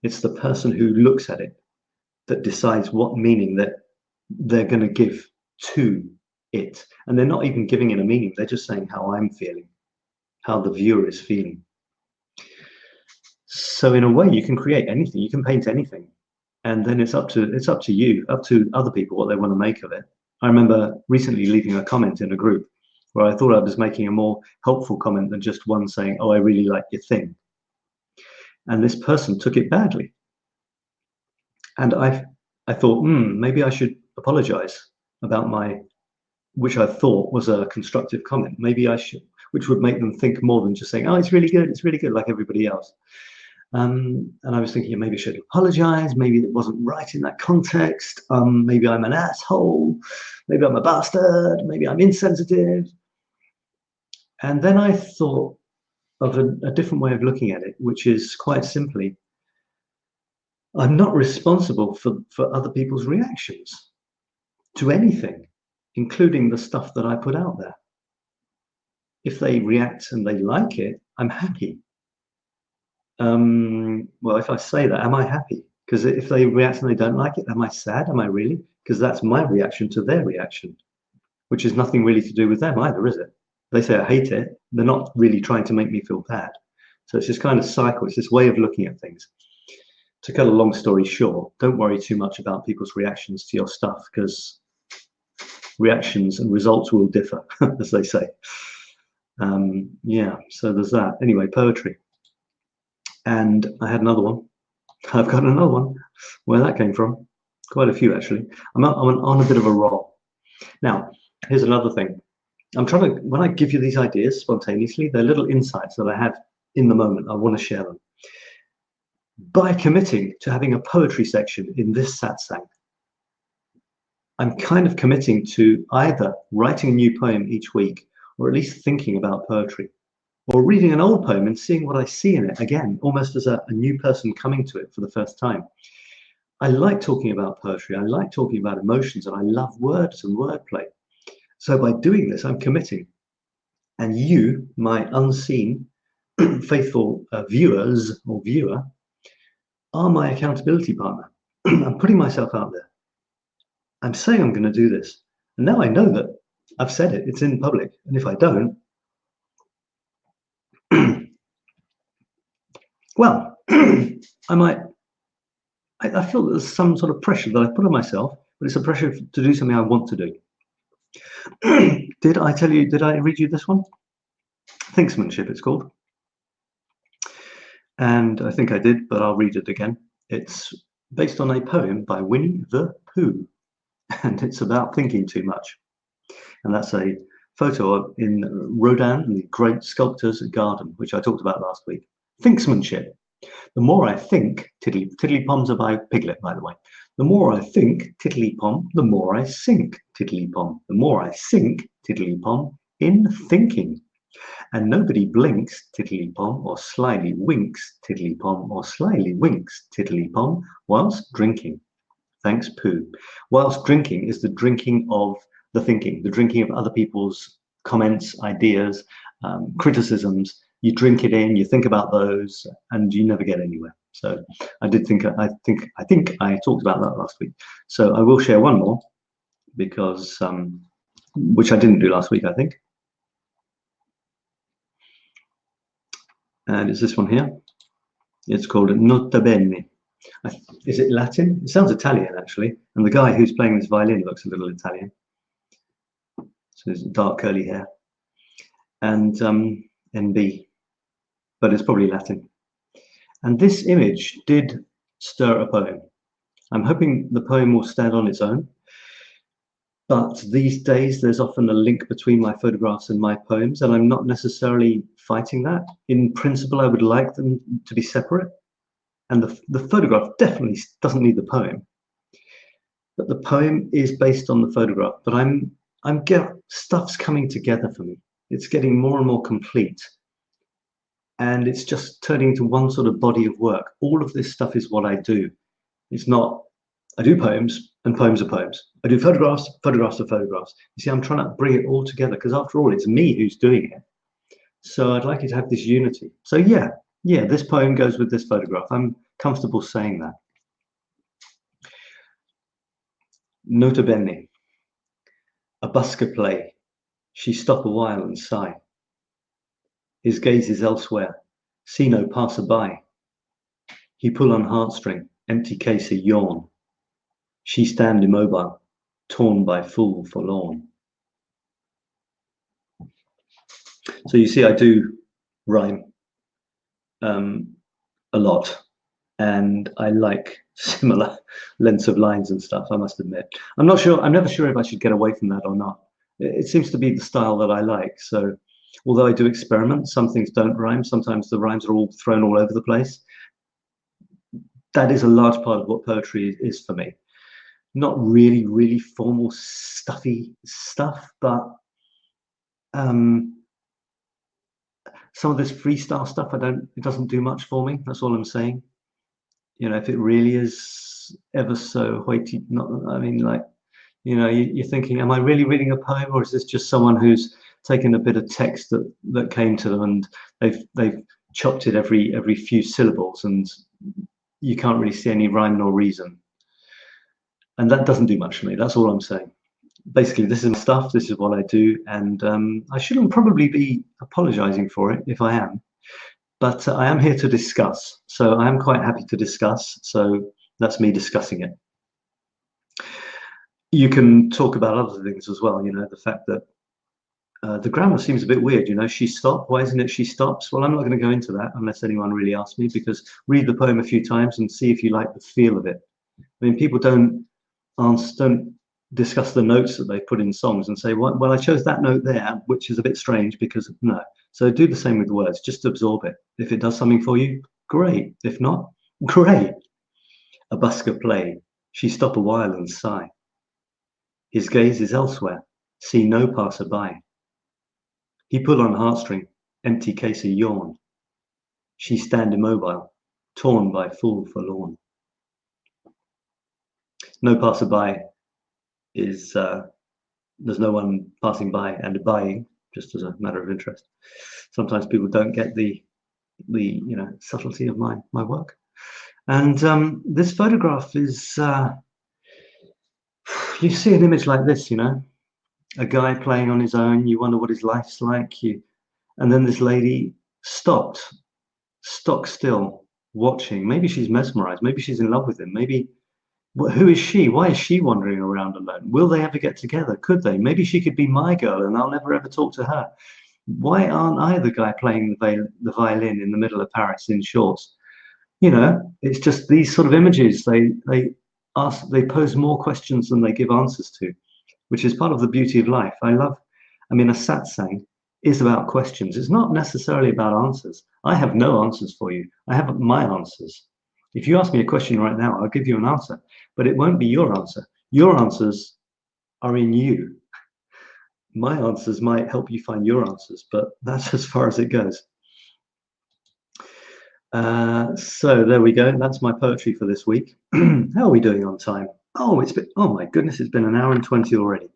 It's the person who looks at it that decides what meaning that they're going to give to it. And they're not even giving it a meaning. They're just saying how I'm feeling, how the viewer is feeling. So in a way, you can create anything. You can paint anything. And then it's up to you, up to other people, what they want to make of it. I remember recently leaving a comment in a group where I thought I was making a more helpful comment than just one saying, "Oh, I really like your thing." And this person took it badly. And I thought, maybe I should apologize about which I thought was a constructive comment. Maybe I should, which would make them think more than just saying, "Oh, it's really good," like everybody else. And I was thinking, maybe I should apologize. Maybe it wasn't right in that context. Maybe I'm an asshole. Maybe I'm a bastard. Maybe I'm insensitive. And then I thought of a different way of looking at it, which is quite simply, I'm not responsible for other people's reactions to anything, including the stuff that I put out there. If they react and they like it, I'm happy. Well, if I say that, am I happy? Because if they react and they don't like it, am I sad? Am I really? Because that's my reaction to their reaction, which is nothing really to do with them either, is it? They say I hate it, they're not really trying to make me feel bad. So it's this kind of cycle, it's this way of looking at things. To cut a long story short, don't worry too much about people's reactions to your stuff, because reactions and results will differ, as they say. Yeah, so there's that. Anyway, poetry. And I had another one. I've got another one. Where that came from? Quite a few, actually. I'm on a bit of a roll. Now, here's another thing. I'm trying to, when I give you these ideas spontaneously, they're little insights that I have in the moment. I want to share them. By committing to having a poetry section in this satsang, I'm kind of committing to either writing a new poem each week, or at least thinking about poetry, or reading an old poem and seeing what I see in it again, almost as a new person coming to it for the first time. I like talking about poetry. I like talking about emotions, and I love words and wordplay. So by doing this, I'm committing. And you, my unseen, faithful viewers or viewer, are my accountability partner. I'm putting myself out there. I'm saying I'm going to do this. And now I know that I've said it. It's in public. And if I don't, well, I feel that there's some sort of pressure that I put on myself, but it's a pressure to do something I want to do. Did I read you this one? 𝗙𝗏 it's called. And I think I did, but I'll read it again. It's based on a poem by 𝗦𝗁 and it's about thinking too much. And that's a photo in Rodin, the great sculptor's garden, which I talked about last week. 𝗙𝗏. The more I think, 𝗾𝗏𝗄𝗏s are by Piglet, by the way. The more I think, 𝗾𝗏𝗄𝗏, the more I sink, 𝗾𝗏𝗄𝗏. The more I sink, 𝗾𝗏𝗄𝗏, in thinking. And nobody blinks, 𝗾𝗏𝗄𝗏, or slyly winks, 𝗾𝗏𝗄𝗏, or slyly winks, 𝗾𝗏𝗄𝗏, whilst drinking. Thanks, Pooh. Whilst drinking is the drinking of the thinking, the drinking of other people's comments, ideas, criticisms. You drink it in, you think about those, and you never get anywhere. So I think I talked about that last week. So I will share one more, because which I didn't do last week, I think. And it's this one here. It's called 𝗦𝗪𝗶𝗹𝗏. Is it Latin? It sounds Italian, actually. And the guy who's playing this violin looks a little Italian. So his dark curly hair. And NB, but it's probably Latin. And this image did stir a poem. I'm hoping the poem will stand on its own. But these days, there's often a link between my photographs and my poems, and I'm not necessarily fighting that. In principle, I would like them to be separate. And the photograph definitely doesn't need the poem. But the poem is based on the photograph. But stuff's coming together for me. It's getting more and more complete. And it's just turning into one sort of body of work. All of this stuff is what I do. It's not, I do poems, and poems are poems. I do photographs, photographs are photographs. You see, I'm trying to bring it all together, because after all, it's me who's doing it. So I'd like you to have this unity. So yeah, this poem goes with this photograph. I'm comfortable saying that. Notabene, 𝗪𝗲𝗪𝗶𝗪𝗍, she stop a while and sigh. His gaze is elsewhere, see no passer-by. He pull on heartstring, empty case a yawn. She stand immobile, torn by fool forlorn. So you see, I do rhyme a lot, and I like similar lengths of lines and stuff, I must admit. I'm never sure if I should get away from that or not. It seems to be the style that I like. So although I do experiment, some things don't rhyme. Sometimes the rhymes are all thrown all over the place. That is a large part of what poetry is for me. Not really, really formal, stuffy stuff, but some of this freestyle stuff, it doesn't do much for me. That's all I'm saying. You know, if it really is ever so hoity, you're thinking, am I really reading a poem, or is this just someone who's taken a bit of text that came to them and they've chopped it every few syllables, and you can't really see any rhyme nor reason? And that doesn't do much for me. That's all I'm saying. Basically, this is my stuff, this is what I do, and I shouldn't probably be apologizing for it if I am, but I am here to discuss, so I am quite happy to discuss, so that's me discussing it. You can talk about other things as well, you know, the fact that the grammar seems a bit weird, you know, she stopped, why isn't it she stops? Well, I'm not going to go into that unless anyone really asks me, because read the poem a few times and see if you like the feel of it. I mean, people don't discuss the notes that they put in songs and say, well, I chose that note there, which is a bit strange because no. So do the same with words, just absorb it. If it does something for you, great. If not, great. 𝗪𝗲𝗪𝗶𝗪𝗍, she stop a while and sigh. His gaze is elsewhere, see no passer-by. He pull on heartstring, empty case a yawn. She stand immobile, torn by fool forlorn. No passer-by is there's no one passing by and buying, just as a matter of interest. Sometimes people don't get the subtlety of my work. And this photograph is you see an image like this, you know, a guy playing on his own, you wonder what his life's like, and then this lady stock still, watching. Maybe she's mesmerized, maybe she's in love with him, maybe. Who is she? Why is she wandering around alone? Will they ever get together? Could they? Maybe she could be my girl and I'll never ever talk to her. Why aren't I the guy playing the violin in the middle of Paris in shorts? You know, it's just these sort of images. They pose more questions than they give answers to, which is part of the beauty of life. I mean, a satsang is about questions. It's not necessarily about answers. I have no answers for you. I have my answers. If you ask me a question right now, I'll give you an answer, but it won't be your answer. Your answers are in you. My answers might help you find your answers, but that's as far as it goes. So there we go. That's my poetry for this week. How are we doing on time? Oh, oh my goodness, it's been 1 hour and 20 already.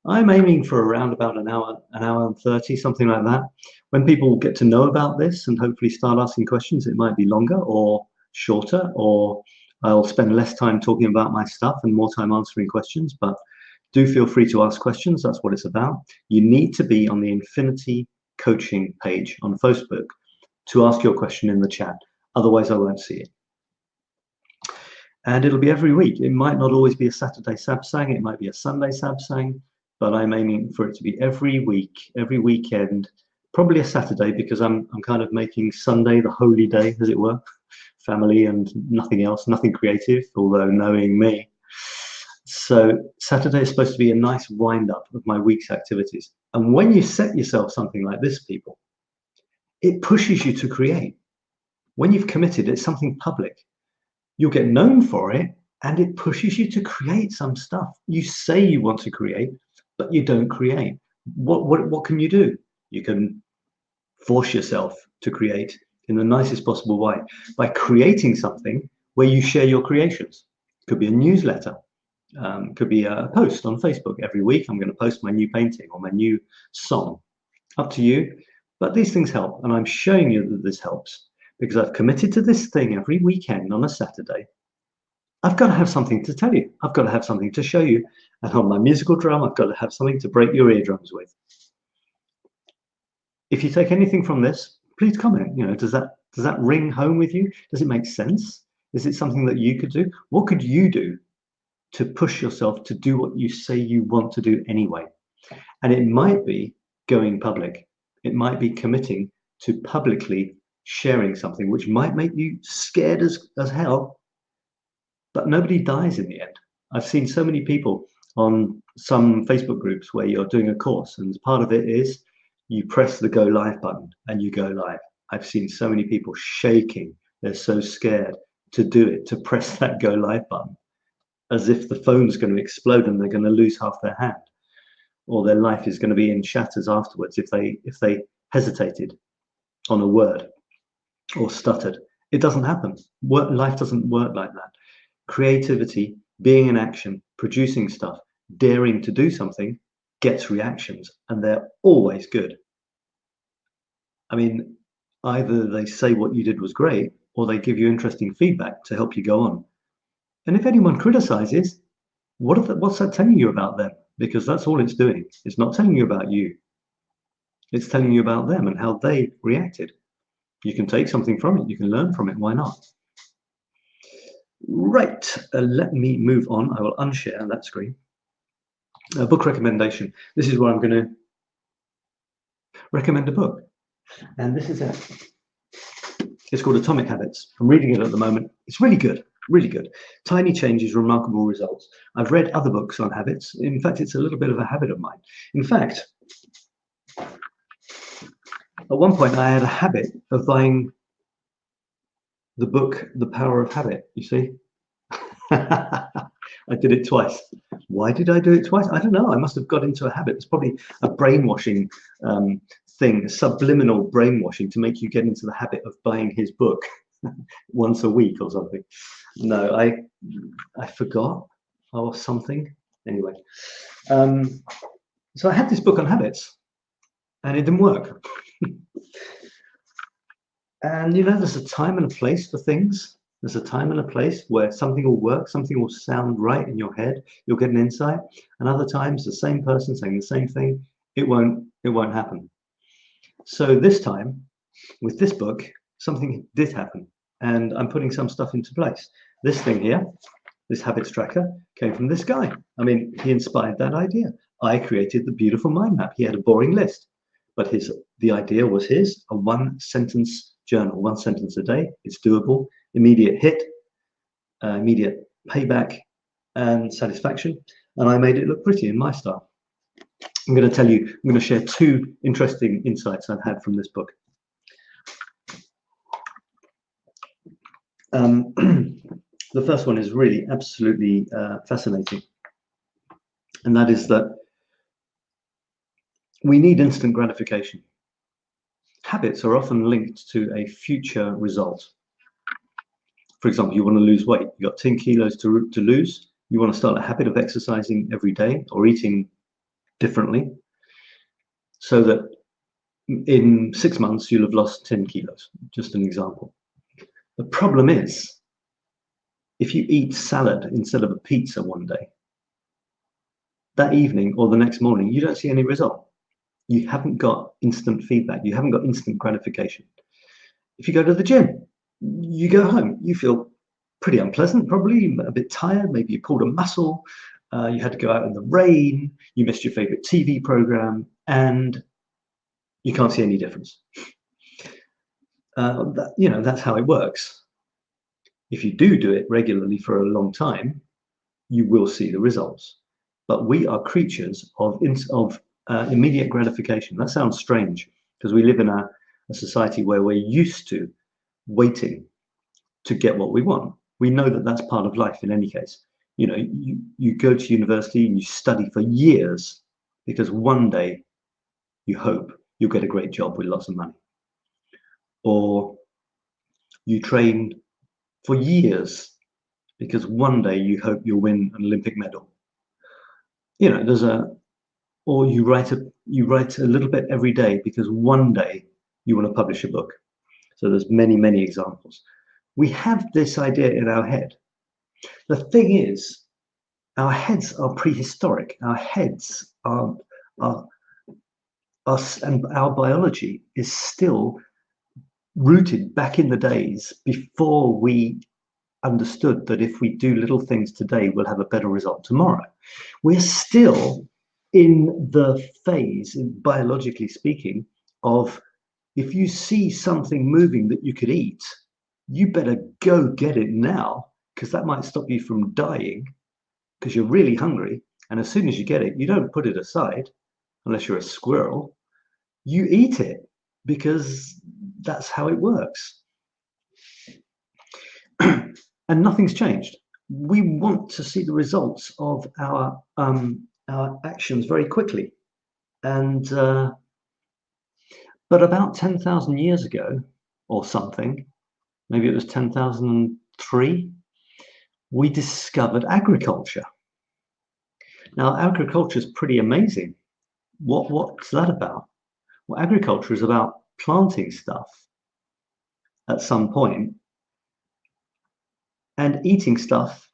I'm aiming for around about an hour and 30, something like that. When people get to know about this and hopefully start asking questions, it might be longer or shorter, or I'll spend less time talking about my stuff and more time answering questions, but do feel free to ask questions. That's what it's about. You need to be on the Infinity Coaching page on Facebook to ask your question in the chat. Otherwise, I won't see it. And it'll be every week. It might not always be a Saturday SATSANG. It might be a Sunday SATSANG, but I'm aiming for it to be every week, every weekend, probably a Saturday, because I'm kind of making Sunday the holy day, as it were. Family and nothing else, nothing creative, although knowing me. So Saturday is supposed to be a nice wind up of my week's activities. And when you set yourself something like this, people, it pushes you to create. When you've committed, it's something public. You'll get known for it, and it pushes you to create some stuff. You say you want to create, but you don't create. What can you do? You can force yourself to create in the nicest possible way by creating something where you share your creations. Could be a newsletter, could be a post on Facebook. Every week I'm going to post my new painting or my new song. Up to you. But these things help, and I'm showing you that this helps because I've committed to this thing every weekend on a Saturday. I've got to have something to tell you. I've got to have something to show you. And on my musical drum, I've got to have something to break your eardrums with. If you take anything from this, please comment. Does that ring home with you? Does it make sense? Is it something that you could do? What could you do to push yourself to do what you say you want to do anyway? And it might be going public. It might be committing to publicly sharing something, which might make you scared as hell, but nobody dies in the end. I've seen so many people on some Facebook groups where you're doing a course, and part of it is you press the go live button and you go live. I've seen so many people shaking. They're so scared to do it, to press that go live button, as if the phone's going to explode and they're going to lose half their hand, or their life is going to be in shatters afterwards if they hesitated on a word or stuttered. It doesn't happen. Life doesn't work like that. Creativity, being in action, producing stuff, daring to do something gets reactions, and they're always good. I mean, either they say what you did was great, or they give you interesting feedback to help you go on. And if anyone criticizes, what's that telling you about them? Because that's all it's doing. It's not telling you about you. It's telling you about them and how they reacted. You can take something from it. You can learn from it. Why not? Right. Let me move on. I will unshare that screen. Book recommendation. This is where I'm going to recommend a book. And this is it. It's called Atomic Habits. I'm reading it at the moment. It's really good. Really good. Tiny changes, remarkable results. I've read other books on habits. In fact, it's a little bit of a habit of mine. In fact, at one point I had a habit of buying the book, The Power of Habit, you see. I did it twice. Why did I do it twice? I don't know. I must have got into a habit. It's probably a brainwashing thing, a subliminal brainwashing to make you get into the habit of buying his book once a week or something. No, I forgot or something. Anyway, so I had this book on habits, and it didn't work. And there's a time and a place for things. There's a time and a place where something will work, something will sound right in your head. You'll get an insight. And other times, the same person saying the same thing, it won't happen. So this time, with this book, something did happen, and I'm putting some stuff into place. This thing here, this habits tracker, came from this guy. I mean, he inspired that idea. I created the beautiful mind map. He had a boring list, but the idea was his, a one-sentence journal, 1 sentence a day. It's doable, immediate hit, immediate payback and satisfaction. And I made it look pretty in my style. I'm going to share 2 interesting insights I've had from this book. The first one is really absolutely fascinating. And that is that we need instant gratification. Habits are often linked to a future result. For example, you want to lose weight. You've got 10 kilos to lose. You want to start a habit of exercising every day or eating differently, so that in 6 months you'll have lost 10 kilos. Just an example. The problem is, if you eat salad instead of a pizza one day, that evening or the next morning, you don't see any result. You haven't got instant feedback. You haven't got instant gratification. If you go to the gym, you go home, you feel pretty unpleasant, probably a bit tired. Maybe you pulled a muscle. You had to go out in the rain. You missed your favorite TV program, and you can't see any difference. That's how it works. If you do it regularly for a long time, you will see the results. But we are creatures of immediate gratification. That sounds strange because we live in a society where we're used to waiting to get what we want. We know that that's part of life in any case. You go to university and you study for years because one day you hope you'll get a great job with lots of money. Or you train for years because one day you hope you'll win an Olympic medal. There's a or you write a little bit every day because one day you want to publish a book. So there's many examples. We have this idea in our head. The thing is, our heads are prehistoric. Our heads are us, and our biology is still rooted back in the days before we understood that if we do little things today, we'll have a better result tomorrow. We're still in the phase, biologically speaking, of if you see something moving that you could eat, you better go get it now, because that might stop you from dying because you're really hungry. And as soon as you get it, you don't put it aside, unless you're a squirrel. You eat it because that's how it works. And nothing's changed. We want to see the results of our actions very quickly. And but about 10,000 years ago or something, maybe it was 10,003, we discovered agriculture. Now, agriculture is pretty amazing. What's that about? Well, agriculture is about planting stuff at some point and eating stuff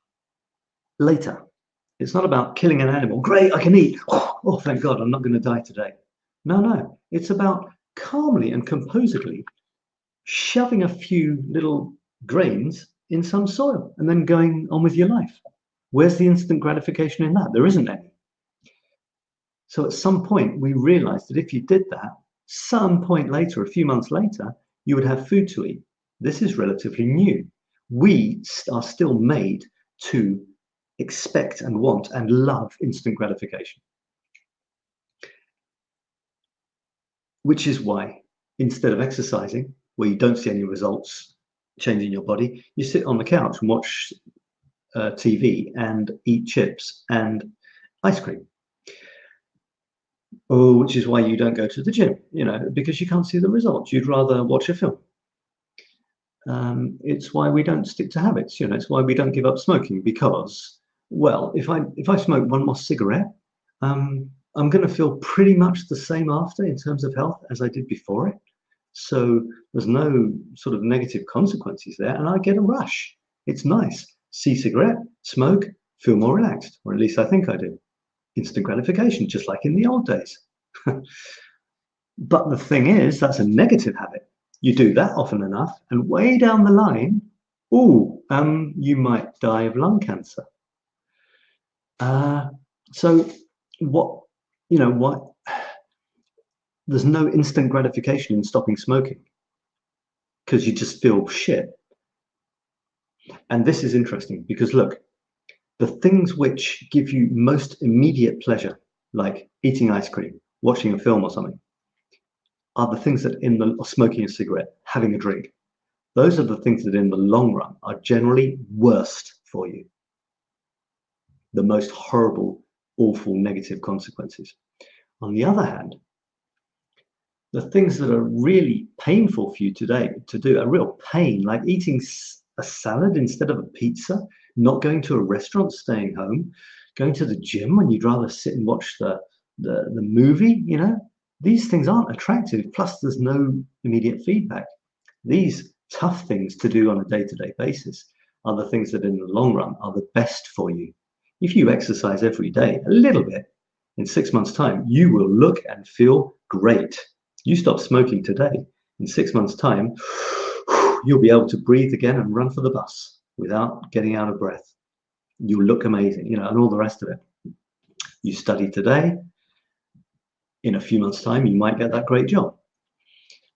later. It's not about killing an animal. Great, I can eat. Oh, thank God, I'm not going to die today. No. It's about calmly and composedly shoving a few little grains in some soil and then going on with your life. Where's the instant gratification in that? There isn't any. So at some point, we realized that if you did that, some point later, a few months later, you would have food to eat. This is relatively new. We are still made to expect and want and love instant gratification. Which is why, instead of exercising, where you don't see any results changing your body, you sit on the couch and watch TV and eat chips and ice cream. Oh, which is why you don't go to the gym, because you can't see the results. You'd rather watch a film. It's why we don't stick to habits. It's why we don't give up smoking, because, well, if I smoke one more cigarette, I'm going to feel pretty much the same after in terms of health as I did before it. So there's no sort of negative consequences there, and I get a rush. It's nice. See cigarette, smoke, feel more relaxed, or at least I think I do. Instant gratification, just like in the old days. But the thing is, that's a negative habit. You do that often enough, and way down the line, you might die of lung cancer. So what? There's no instant gratification in stopping smoking because you just feel shit. And this is interesting because look, the things which give you most immediate pleasure, like eating ice cream, watching a film or something, are the things that or smoking a cigarette, having a drink. Those are the things that in the long run are generally worst for you. The most horrible, awful, negative consequences. On the other hand, the things that are really painful for you today to do, a real pain, like eating a salad instead of a pizza, not going to a restaurant, staying home, going to the gym when you'd rather sit and watch the movie, these things aren't attractive. Plus, there's no immediate feedback. These tough things to do on a day-to-day basis are the things that in the long run are the best for you. If you exercise every day a little bit, in 6 months' time, you will look and feel great. You stop smoking today, in 6 months' time, you'll be able to breathe again and run for the bus without getting out of breath. You'll look amazing, and all the rest of it. You study today, in a few months' time, you might get that great job.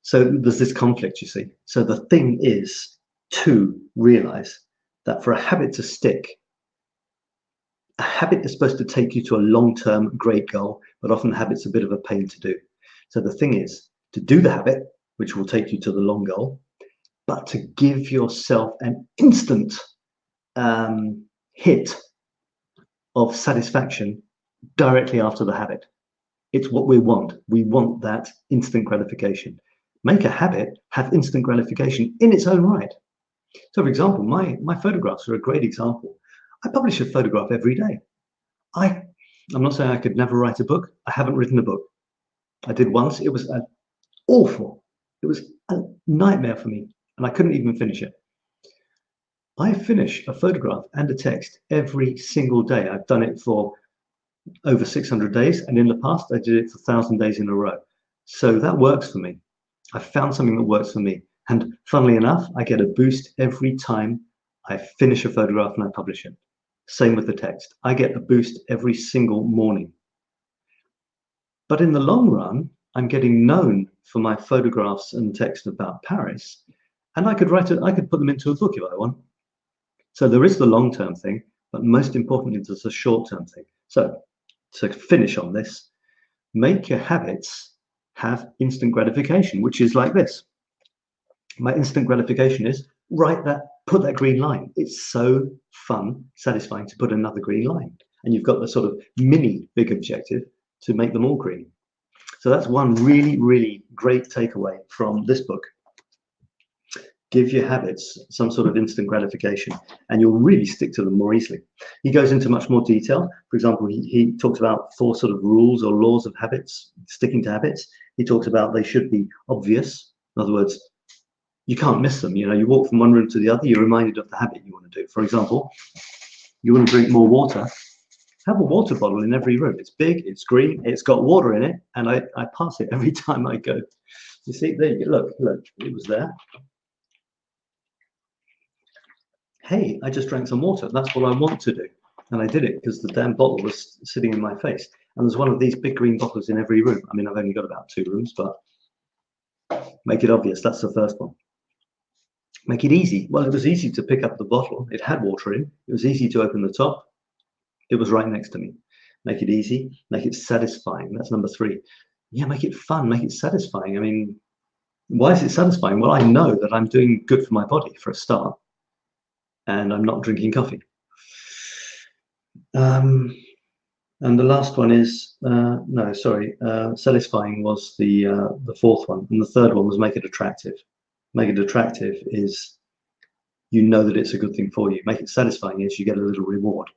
So there's this conflict, you see. So the thing is to realize that for a habit to stick, a habit is supposed to take you to a long-term great goal, but often the habit's a bit of a pain to do. So the thing is to do the habit, which will take you to the long goal, but to give yourself an instant hit of satisfaction directly after the habit. It's what we want. We want that instant gratification. Make a habit have instant gratification in its own right. So, for example, my photographs are a great example. I publish a photograph every day. I'm not saying I could never write a book. I haven't written a book. I did once. It was awful. It was a nightmare for me, and I couldn't even finish it. I finish a photograph and a text every single day. I've done it for over 600 days, and in the past I did it for 1,000 days in a row. So that works for me. I've found something that works for me. And funnily enough, I get a boost every time I finish a photograph and I publish it. Same with the text. I get a boost every single morning. But in the long run, I'm getting known for my photographs and text about Paris, and I could put them into a book if I want. So there is the long-term thing, but most importantly, there's a short-term thing. So to finish on this, make your habits have instant gratification, which is like this. My instant gratification is put that green line. It's so fun, satisfying to put another green line. And you've got the sort of mini big objective to make them all green. So that's one really, really great takeaway from this book. Give your habits some sort of instant gratification, and you'll really stick to them more easily. He goes into much more detail. For example, he talks about 4 sort of rules or laws of habits, sticking to habits. He talks about they should be obvious. In other words, you can't miss them. You know, you walk from one room to the other, you're reminded of the habit you want to do. For example, you want to drink more water, have a water bottle in every room. It's big, it's green, it's got water in it, and I pass it every time I go. You see, there you go. Look, it was there. Hey, I just drank some water. That's what I want to do. And I did it because the damn bottle was sitting in my face. And there's one of these big green bottles in every room. I mean, I've only got about 2 rooms, but make it obvious. That's the first one. Make it easy. Well, it was easy to pick up the bottle. It had water in. It was easy to open the top. It was right next to me. Make it easy. Make it satisfying. That's number 3. Yeah, make it fun. Make it satisfying. I mean, why is it satisfying? Well, I know that I'm doing good for my body for a start. And I'm not drinking coffee. And the last one is satisfying was the 4th one, and the 3rd one was make it attractive. Make it attractive is you know that it's a good thing for you. Make it satisfying is you get a little reward.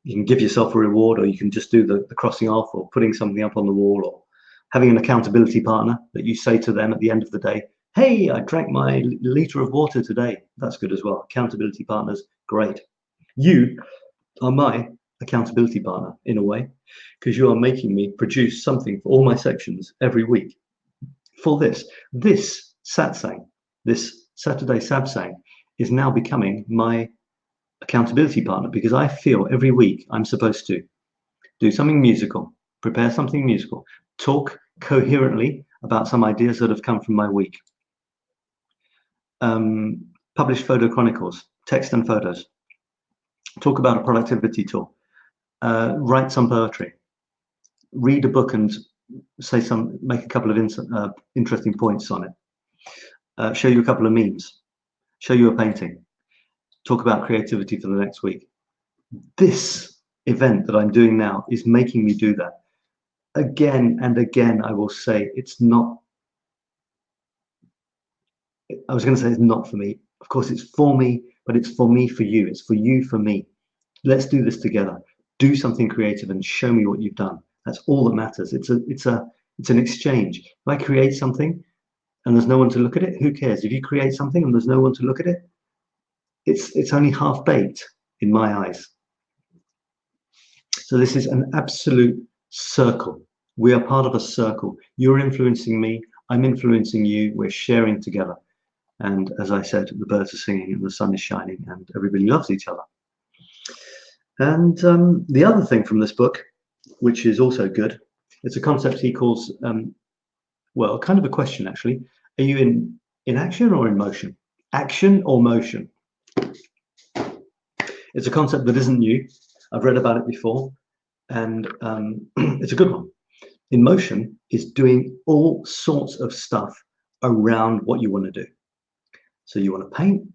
You can give yourself a reward, or you can just do the crossing off, or putting something up on the wall, or having an accountability partner that you say to them at the end of the day, hey, I drank my litre of water today. That's good as well. Accountability partners, great. You are my accountability partner in a way, because you are making me produce something for all my sections every week. For this satsang, this Saturday satsang, is now becoming my accountability partner, because I feel every week I'm supposed to do something musical, prepare something musical, talk coherently about some ideas that have come from my week. Publish photo chronicles, text and photos, talk about a productivity tool, write some poetry, read a book and make a couple of interesting points on it, show you a couple of memes, show you a painting, talk about creativity for the next week. This event that I'm doing now is making me do that. Again and again, I will say it's not, I was going to say it's not for me. Of course, it's for me, but it's for me, for you. It's for you, for me. Let's do this together. Do something creative and show me what you've done. That's all that matters. It's an exchange. If I create something and there's no one to look at it, who cares? If you create something and there's no one to look at it, it's only half baked in my eyes. So this is an absolute circle. We are part of a circle. You're influencing me. I'm influencing you. We're sharing together. And as I said, the birds are singing and the sun is shining and everybody loves each other. And the other thing from this book, which is also good, it's a concept he calls, well, kind of a question actually. Are you in action or in motion? Action or motion? It's a concept that isn't new. I've read about it before, and it's a good one. In motion is doing all sorts of stuff around what you want to do. So you want to paint,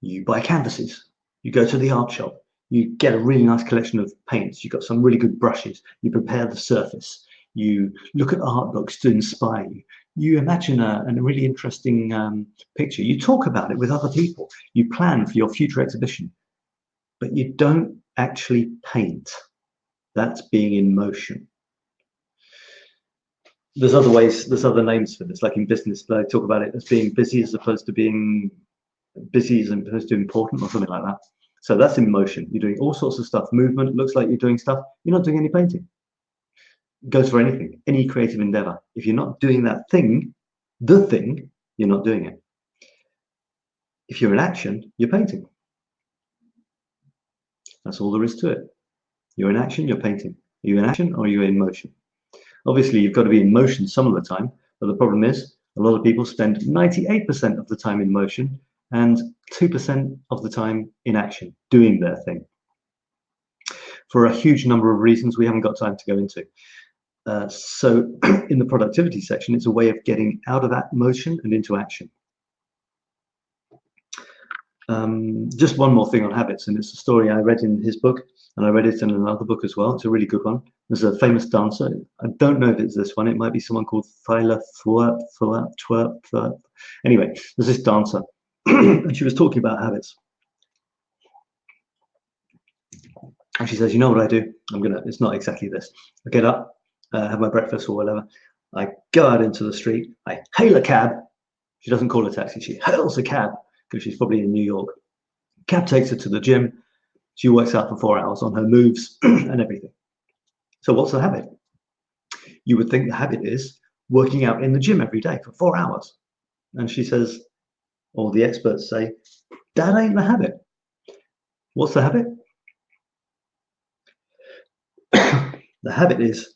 you buy canvases, you go to the art shop, you get a really nice collection of paints, you've got some really good brushes, you prepare the surface, you look at art books to inspire you, you imagine a really interesting picture, you talk about it with other people, you plan for your future exhibition. but you don't actually paint. That's being in motion. There's other ways, there's other names for this, like in business, they talk about it as being busy as opposed to being busy as opposed to important or something like that. So that's in motion. You're doing all sorts of stuff. Movement looks like you're doing stuff. You're not doing any painting. It goes for anything, any creative endeavor. If you're not doing that thing, the thing, you're not doing it. If you're in action, you're painting. That's all there is to it. You're in action, you're painting. Are you in action or are you in motion? Obviously, you've got to be in motion some of the time, but the problem is a lot of people spend 98% of the time in motion and 2% of the time in action, doing their thing. For a huge number of reasons we haven't got time to go into. So in the productivity section, it's a way of getting out of that motion and into action. Just one more thing on habits, and it's a story I read in his book, and I read it in another book as well. It's a really good one. There's a famous dancer. I don't know if it's this one. It might be someone called 𝗦𝗁𝗪𝗶𝗹𝗪. Anyway, there's this dancer, and she was talking about habits. And she says, you know what I do? It's not exactly this. I get up, have my breakfast or whatever. I go out into the street. I hail a cab. She doesn't call a taxi. She hails a cab because she's probably in New York. Cab takes her to the gym. She works out for 4 hours on her moves and everything. So what's the habit? You would think the habit is working out in the gym every day for 4 hours. And she says, or the experts say, that ain't the habit. What's the habit? The habit is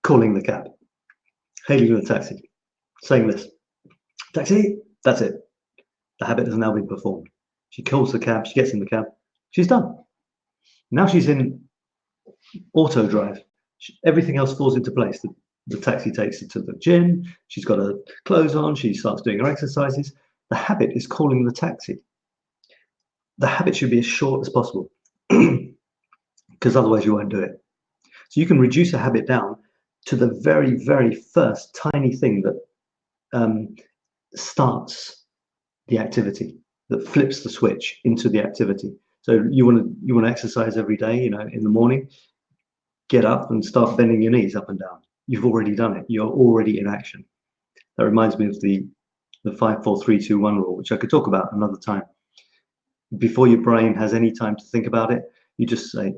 calling the cab, hailing the taxi, saying this, taxi, that's it. The habit has now been performed. She calls the cab, she gets in the cab, she's done. Now she's in auto drive. Everything else falls into place. The taxi takes her to the gym, she's got her clothes on, she starts doing her exercises. The habit is calling the taxi. The habit should be as short as possible because otherwise you won't do it. So you can reduce a habit down to the very, very first tiny thing that starts the activity, that flips the switch into the activity. So you want to exercise every day, you know, in the morning, get up and start bending your knees up and down. You've already done it. You're already in action. That reminds me of the 5, 4, 3, 2, 1 rule, which I could talk about another time. Before your brain has any time to think about it, you say,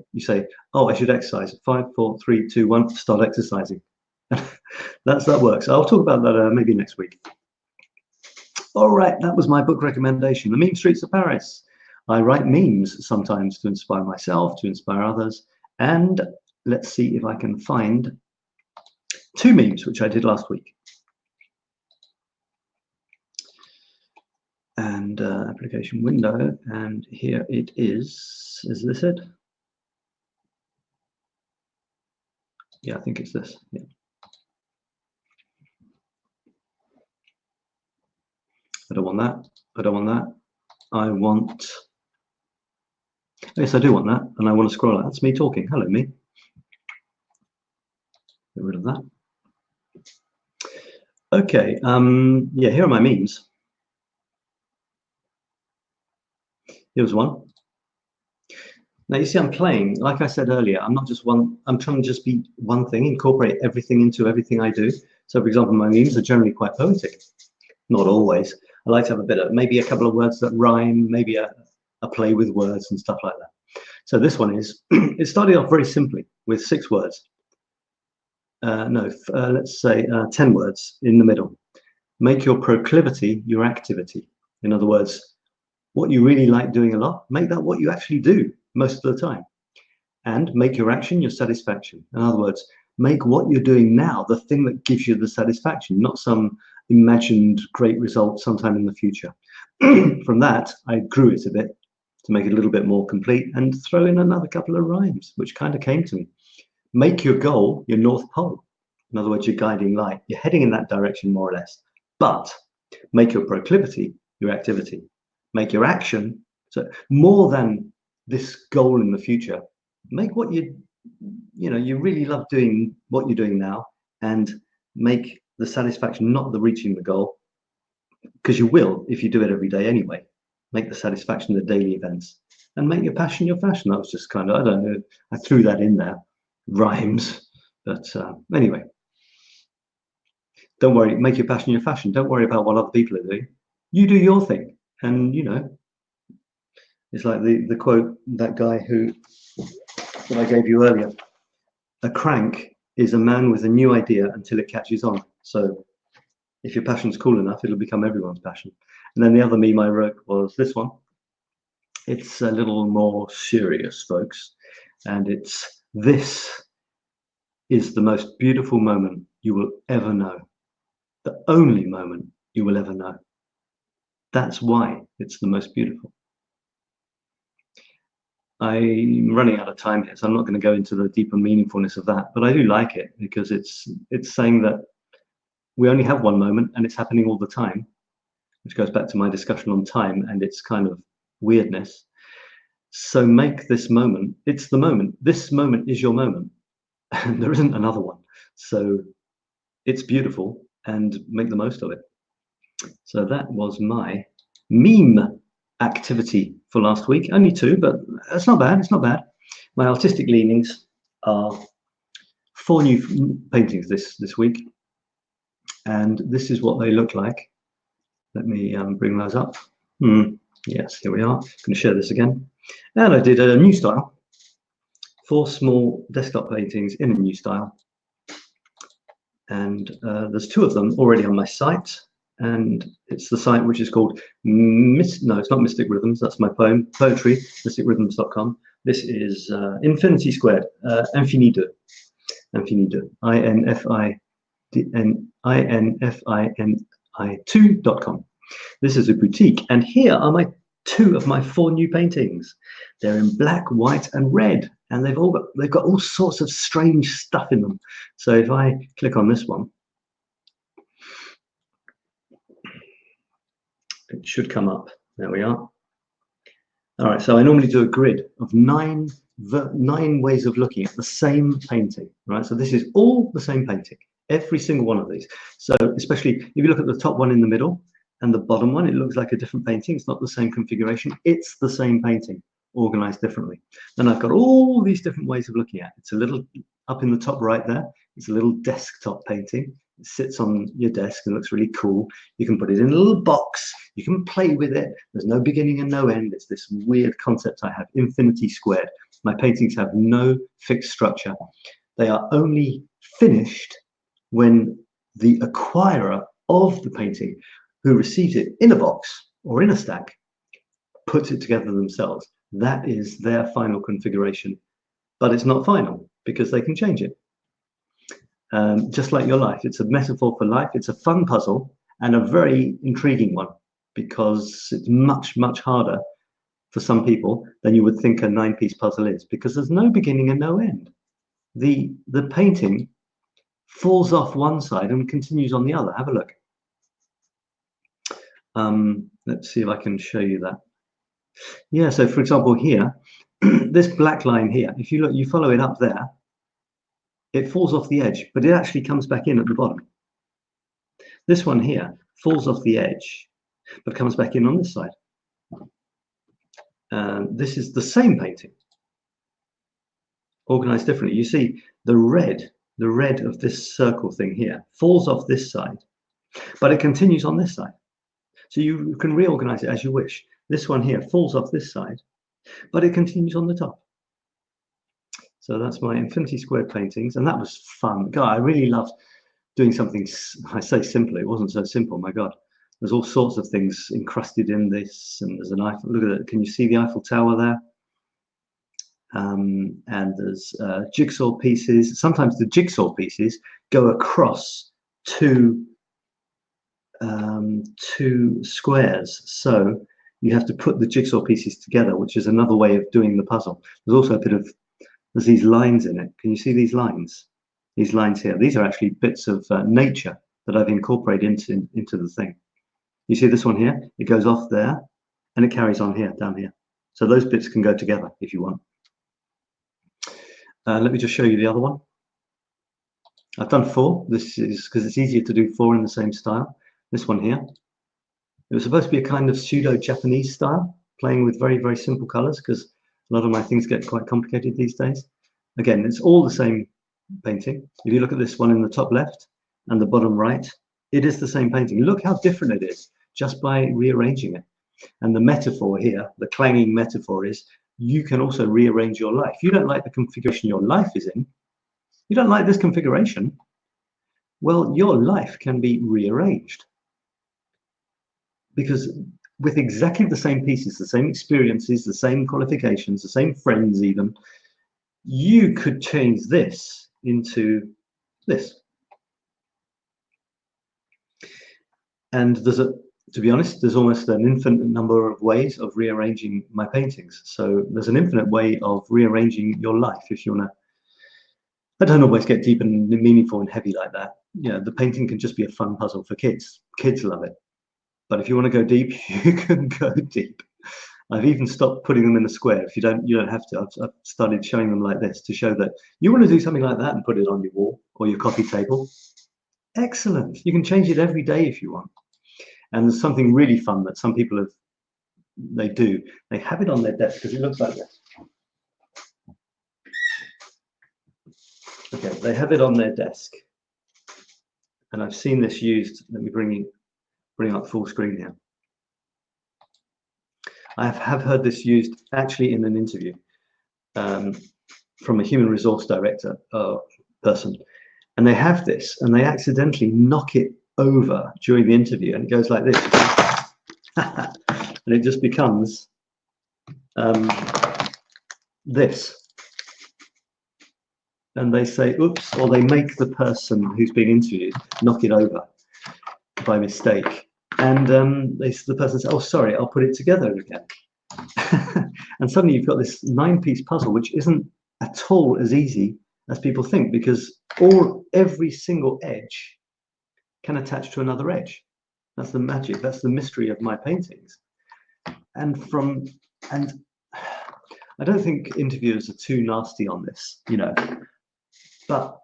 oh, I should exercise. 5, 4, 3, 2, 1, start exercising. That works. I'll talk about that maybe next week. All right, that was my book recommendation, The Meme Streets of Paris. I write memes sometimes to inspire myself, to inspire others, and let's see if I can find 2 memes, which I did last week. And application window, and here it is. Is this it? Yeah, I think it's this. Yeah. I don't want that. I don't want that. I want. Yes, I do want that, and I want to scroll out. That's me talking. Hello, me. Get rid of that. Okay. Yeah, here are my memes. Here's one. Now you see I'm playing, like I said earlier, I'm not just one, I'm trying to just be one thing, incorporate everything into everything I do. So for example, my memes are generally quite poetic. Not always. I like to have a bit of, maybe a couple of words that rhyme, maybe a play with words and stuff like that. So this one is, it started off very simply with 6 words. Let's say 10 words in the middle. Make your proclivity your activity. In other words, what you really like doing a lot, make that what you actually do most of the time. And make your action your satisfaction. In other words, make what you're doing now the thing that gives you the satisfaction, not some imagined great result sometime in the future. From that, I grew it a bit to make it a little bit more complete and throw in another couple of rhymes, which kind of came to me. Make your goal your North Pole. In other words, your guiding light. You're heading in that direction more or less. But make your proclivity your activity. Make your action, so more than this goal in the future, make what you really love doing, what you're doing now, and make the satisfaction not the reaching the goal, because you will if you do it every day anyway. Make the satisfaction the daily events. and make your passion your fashion. That was just kind of, I don't know, I threw that in there, rhymes, but anyway. Don't worry, make your passion your fashion. Don't worry about what other people are doing. You do your thing. And, you know, it's like the quote, that guy that I gave you earlier. A crank is a man with a new idea until it catches on. So if your passion's cool enough, it'll become everyone's passion. And then the other meme I wrote was this one. It's a little more serious, folks. And it's, this is the most beautiful moment you will ever know. The only moment you will ever know. That's why it's the most beautiful. I'm running out of time here, so I'm not going to go into the deeper meaningfulness of that, but I do like it because it's saying that we only have one moment and it's happening all the time, which goes back to my discussion on time and its kind of weirdness. So make this moment, it's the moment. This moment is your moment, and there isn't another one. So it's beautiful and make the most of it. So that was my meme activity for last week. Only 2, but it's not bad. It's not bad. My artistic leanings are 4 new paintings this week, and this is what they look like. Let me bring those up. Yes, here we are. I'm going to share this again. And I did a new style. 4 small desktop paintings in a new style, and there's 2 of them already on my site. And it's the site which is called no, it's not Mystic Rhythms. That's my poem, poetry, mysticrhythms.com. This is Infinity Squared, 𝗪𝗡, INFINII2.com. This is a boutique, and here are my 2 of my 4 new paintings. They're in black, white, and red, and they've got all sorts of strange stuff in them. So if I click on this one, it should come up. There we are. All right, so I normally do a grid of 9 ways of looking at the same painting, right? So this is all the same painting, every single one of these. So especially if you look at the top one in the middle and the bottom one, it looks like a different painting. It's not the same configuration. It's the same painting, organized differently. Then I've got all these different ways of looking at it. It's a little up in the top right there. It's a little desktop painting. It sits on your desk and looks really cool. You can put it in a little box. You can play with it. There's no beginning and no end. It's this weird concept I have, infinity squared. My paintings have no fixed structure. They are only finished when the acquirer of the painting, who receives it in a box or in a stack, puts it together themselves. That is their final configuration. But it's not final because they can change it. Just like your life, it's a metaphor for life. It's a fun puzzle and a very intriguing one because it's much, much harder for some people than you would think a 9-piece puzzle is, because there's no beginning and no end. The painting falls off one side and continues on the other. Have a look. Let's see if I can show you that. Yeah, so for example here, this black line here, if you look, you follow it up there, it falls off the edge, but it actually comes back in at the bottom. This one here falls off the edge, but comes back in on this side. This is the same painting, organized differently. You see the red of this circle thing here falls off this side, but it continues on this side. So you can reorganize it as you wish. This one here falls off this side, but it continues on the top. So that's my infinity squared paintings, and that was fun. God, I really loved doing something. I say simple, it wasn't so simple. My God, there's all sorts of things encrusted in this, and there's an Eiffel. Look at it. Can you see the Eiffel Tower there? And there's jigsaw pieces. Sometimes the jigsaw pieces go across two squares, so you have to put the jigsaw pieces together, which is another way of doing the puzzle. There's also a bit of, there's these lines in it. Can you see these lines? These lines here, these are actually bits of nature that I've incorporated into the thing. You see this one here? It goes off there and it carries on here, down here. So those bits can go together if you want. Let me just show you the other one. I've done 4. This is because it's easier to do 4 in the same style. This one here, it was supposed to be a kind of pseudo-Japanese style, playing with very, very simple colors, because a lot of my things get quite complicated these days. Again, it's all the same painting. If you look at this one in the top left and the bottom right, it is the same painting. Look how different it is just by rearranging it. And the metaphor here, the clanging metaphor, is you can also rearrange your life. You don't like the configuration your life is in. You don't like this configuration. Well, your life can be rearranged. Because with exactly the same pieces, the same experiences, the same qualifications, the same friends even, you could change this into this. And to be honest, there's almost an infinite number of ways of rearranging my paintings. So there's an infinite way of rearranging your life if you want to. I don't always get deep and meaningful and heavy like that. You know, the painting can just be a fun puzzle for kids. Kids love it. But if you want to go deep, you can go deep. I've even stopped putting them in a square. If you don't have to. I've started showing them like this to show that you want to do something like that and put it on your wall or your coffee table. Excellent. You can change it every day if you want. And there's something really fun that some people they have it on their desk because it looks like this. Okay, they have it on their desk. And I've seen this used. Let me bring up full screen here. I have heard this used actually in an interview from a human resource director person. And they have this and they accidentally knock it over during the interview and it goes like this. And it just becomes this. And they say, oops, or they make the person who's being interviewed knock it over by mistake. And the person says, oh, sorry, I'll put it together again. And suddenly you've got this 9-piece puzzle, which isn't at all as easy as people think, because every single edge can attach to another edge. That's the magic. That's the mystery of my paintings. And I don't think interviewers are too nasty on this, you know. But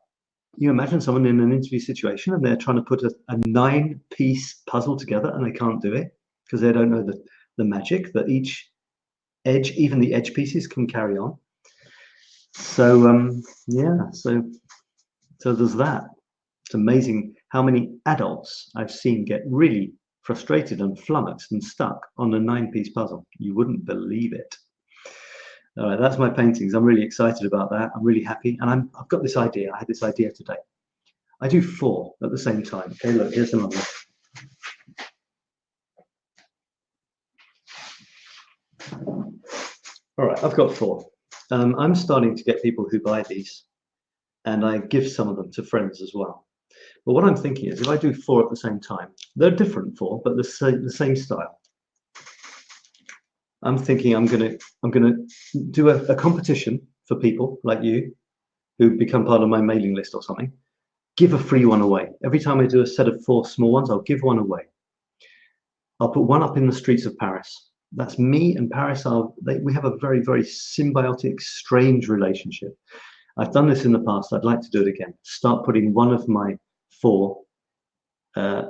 you imagine someone in an interview situation and they're trying to put a 9-piece puzzle together and they can't do it because they don't know the magic that each edge, even the edge pieces, can carry on. So yeah, so there's that. It's amazing how many adults I've seen get really frustrated and flummoxed and stuck on a 9-piece puzzle. You wouldn't believe it. All right, that's my paintings. I'm really excited about that. I'm really happy. And I've got this idea. I had this idea today. I do 4 at the same time. Okay, look, here's another one. All right, I've got 4. I'm starting to get people who buy these, and I give some of them to friends as well. But what I'm thinking is, if I do 4 at the same time, they're different 4, but the same style. I'm thinking I'm gonna do a competition for people like you who become part of my mailing list or something. Give a free one away. Every time I do a set of 4 small ones, I'll give one away. I'll put one up in the streets of Paris. That's me and Paris. We have a very, very symbiotic, strange relationship. I've done this in the past. I'd like to do it again. Start putting one of my 4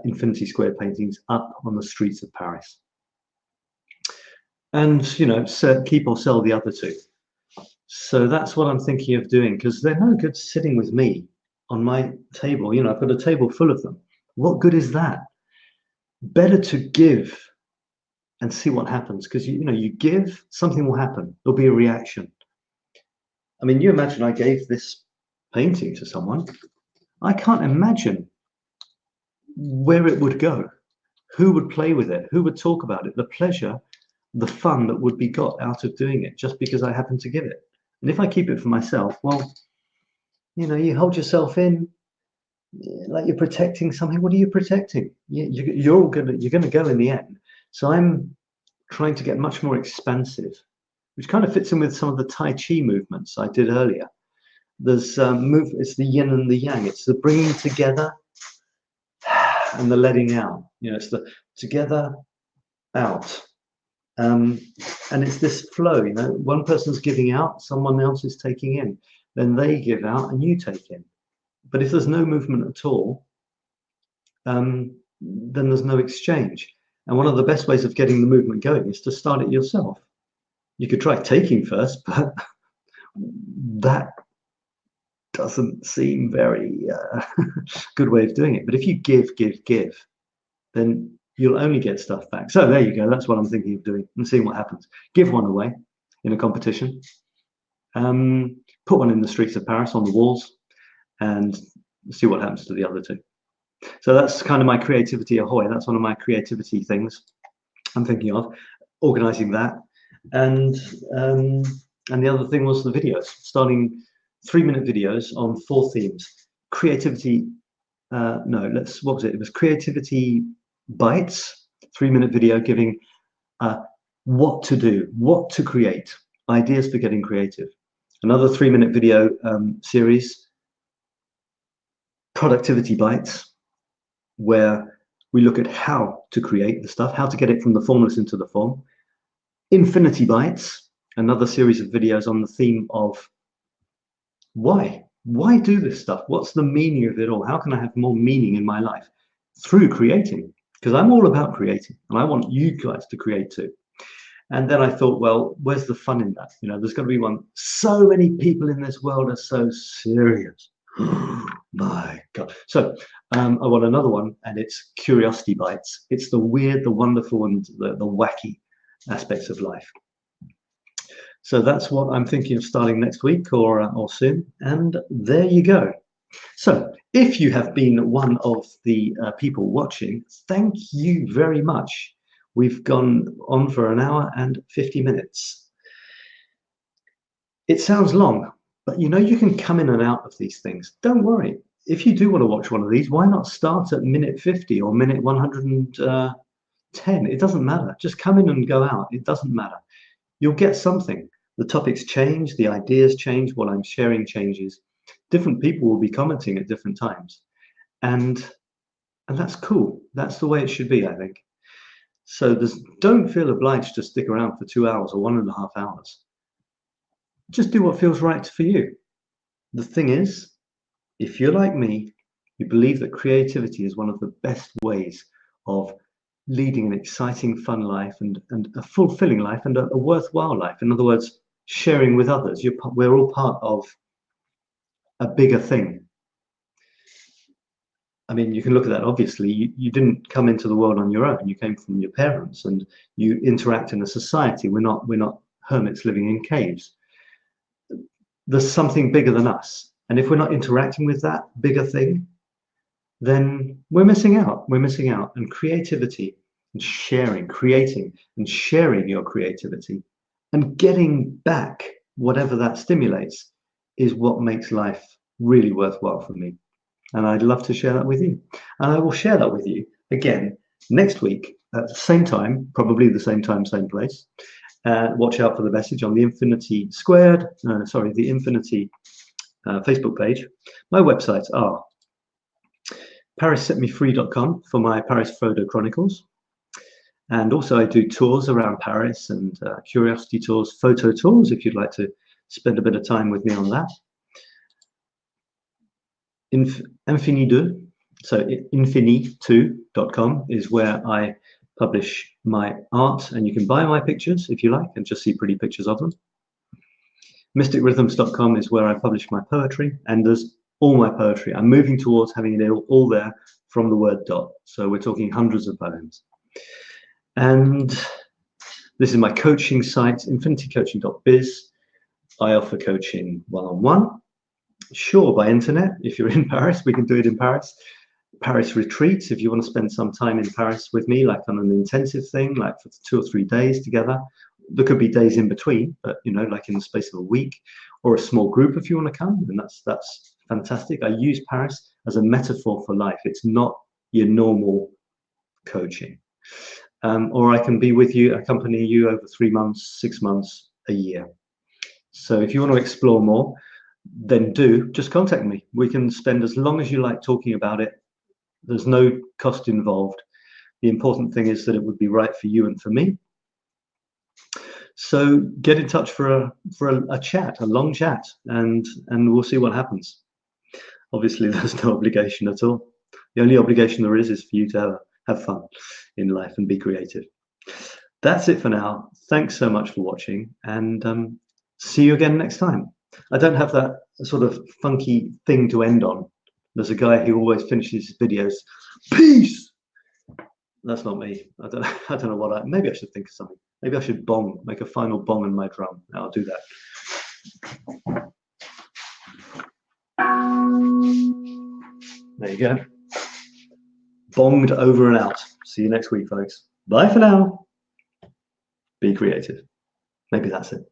infinity square paintings up on the streets of Paris. And, you know, keep or sell the other 2. So that's what I'm thinking of doing, because they're no good sitting with me on my table. You know, I've got a table full of them. What good is that? Better to give and see what happens, because, you know, you give, something will happen. There'll be a reaction. I mean, you imagine I gave this painting to someone. I can't imagine where it would go, who would play with it, who would talk about it, the pleasure, the fun that would be got out of doing it just because I happen to give it. And if I keep it for myself, well, you know, you hold yourself in like you're protecting something. What are you protecting? You're gonna go in the end. So I'm trying to get much more expansive, which kind of fits in with some of the Tai Chi movements I did earlier. There's it's the yin and the yang. It's the bringing together and the letting out. You know, it's the together, out. And it's this flow, you know, one person's giving out, someone else is taking in, then they give out and you take in. But if there's no movement at all, then there's no exchange. And one of the best ways of getting the movement going is to start it yourself. You could try taking first, but that doesn't seem very good way of doing it. But if you give, then you'll only get stuff back. So there you go. That's what I'm thinking of doing and seeing what happens. Give one away in a competition. Put one in the streets of Paris on the walls and see what happens to the other two. So that's kind of my creativity ahoy. That's one of my creativity things I'm thinking of, organizing that. And the other thing was the videos, starting 3-minute videos on 4 themes. Creativity, what was it? It was creativity bites, 3-minute video giving what to do, what to create, ideas for getting creative. Another 3-minute video series, productivity bites, where we look at how to create the stuff, how to get it from the formless into the form. Infinity bites, another series of videos on the theme of why do this stuff? What's the meaning of it all? How can I have more meaning in my life through creating? Because I'm all about creating and I want you guys to create too. And then I thought, well, where's the fun in that? You know, there's got to be one. So many people in this world are so serious. My God. So I want another one, and it's curiosity bites. It's the weird, the wonderful, and the wacky aspects of life. So that's what I'm thinking of starting next week or soon. And there you go. So if you have been one of the people watching, thank you very much. We've gone on for 1 hour and 50 minutes. It sounds long, but you know, you can come in and out of these things. Don't worry. If you do want to watch one of these, why not start at minute 50 or minute 110? It doesn't matter. Just come in and go out. It doesn't matter. You'll get something. The topics change, the ideas change, what I'm sharing changes. Different people will be commenting at different times. And that's cool. That's the way it should be, I think. So don't feel obliged to stick around for 2 hours or 1.5 hours. Just do what feels right for you. The thing is, if you're like me, you believe that creativity is one of the best ways of leading an exciting, fun life and a fulfilling life and a worthwhile life. In other words, sharing with others. We're all part of a bigger thing. I mean, you can look at that. Obviously, you didn't come into the world on your own. You came from your parents, and you interact in a society. We're not hermits living in caves. There's something bigger than us, and if we're not interacting with that bigger thing, then we're missing out. We're missing out. And creativity and sharing, creating and sharing your creativity and getting back whatever that stimulates is what makes life really worthwhile for me. And I'd love to share that with you. And I will share that with you again next week at the same time, probably the same time, same place. Watch out for the message on the 𝗏𝗏 Facebook page. My websites are parissetmefree.com for my Paris photo chronicles. And also I do tours around Paris and curiosity tours, photo tours, if you'd like to spend a bit of time with me on that. Infini2, so infini2.com is where I publish my art, and you can buy my pictures if you like and just see pretty pictures of them. mysticrhythms.com is where I publish my poetry, and there's all my poetry. I'm moving towards having it all there from the word dot, so we're talking hundreds of poems. And this is my coaching site, infinitycoaching.biz. I offer coaching one-on-one. Sure, by internet, if you're in Paris, we can do it in Paris. Paris retreats, if you want to spend some time in Paris with me, like on an intensive thing, like for 2 or 3 days together. There could be days in between, but you know, like in the space of a week, or a small group if you want to come, and that's fantastic. I use Paris as a metaphor for life. It's not your normal coaching. Or I can be with you, accompany you over 3 months, 6 months, a year. So if you want to explore more, then just contact me. We can spend as long as you like talking about it. There's no cost involved. The important thing is that it would be right for you and for me. So get in touch for a chat, a long chat, and we'll see what happens. Obviously, there's no obligation at all. The only obligation there is for you to have fun in life and be creative. That's it for now. Thanks so much for watching, and see you again next time. I don't have that sort of funky thing to end on. There's a guy who always finishes his videos, peace. That's not me. I don't know what maybe I should think of something. Maybe I should make a final bong on my drum. I'll do that. There you go. Bonged over and out. See you next week, folks. Bye for now. Be creative. Maybe that's it.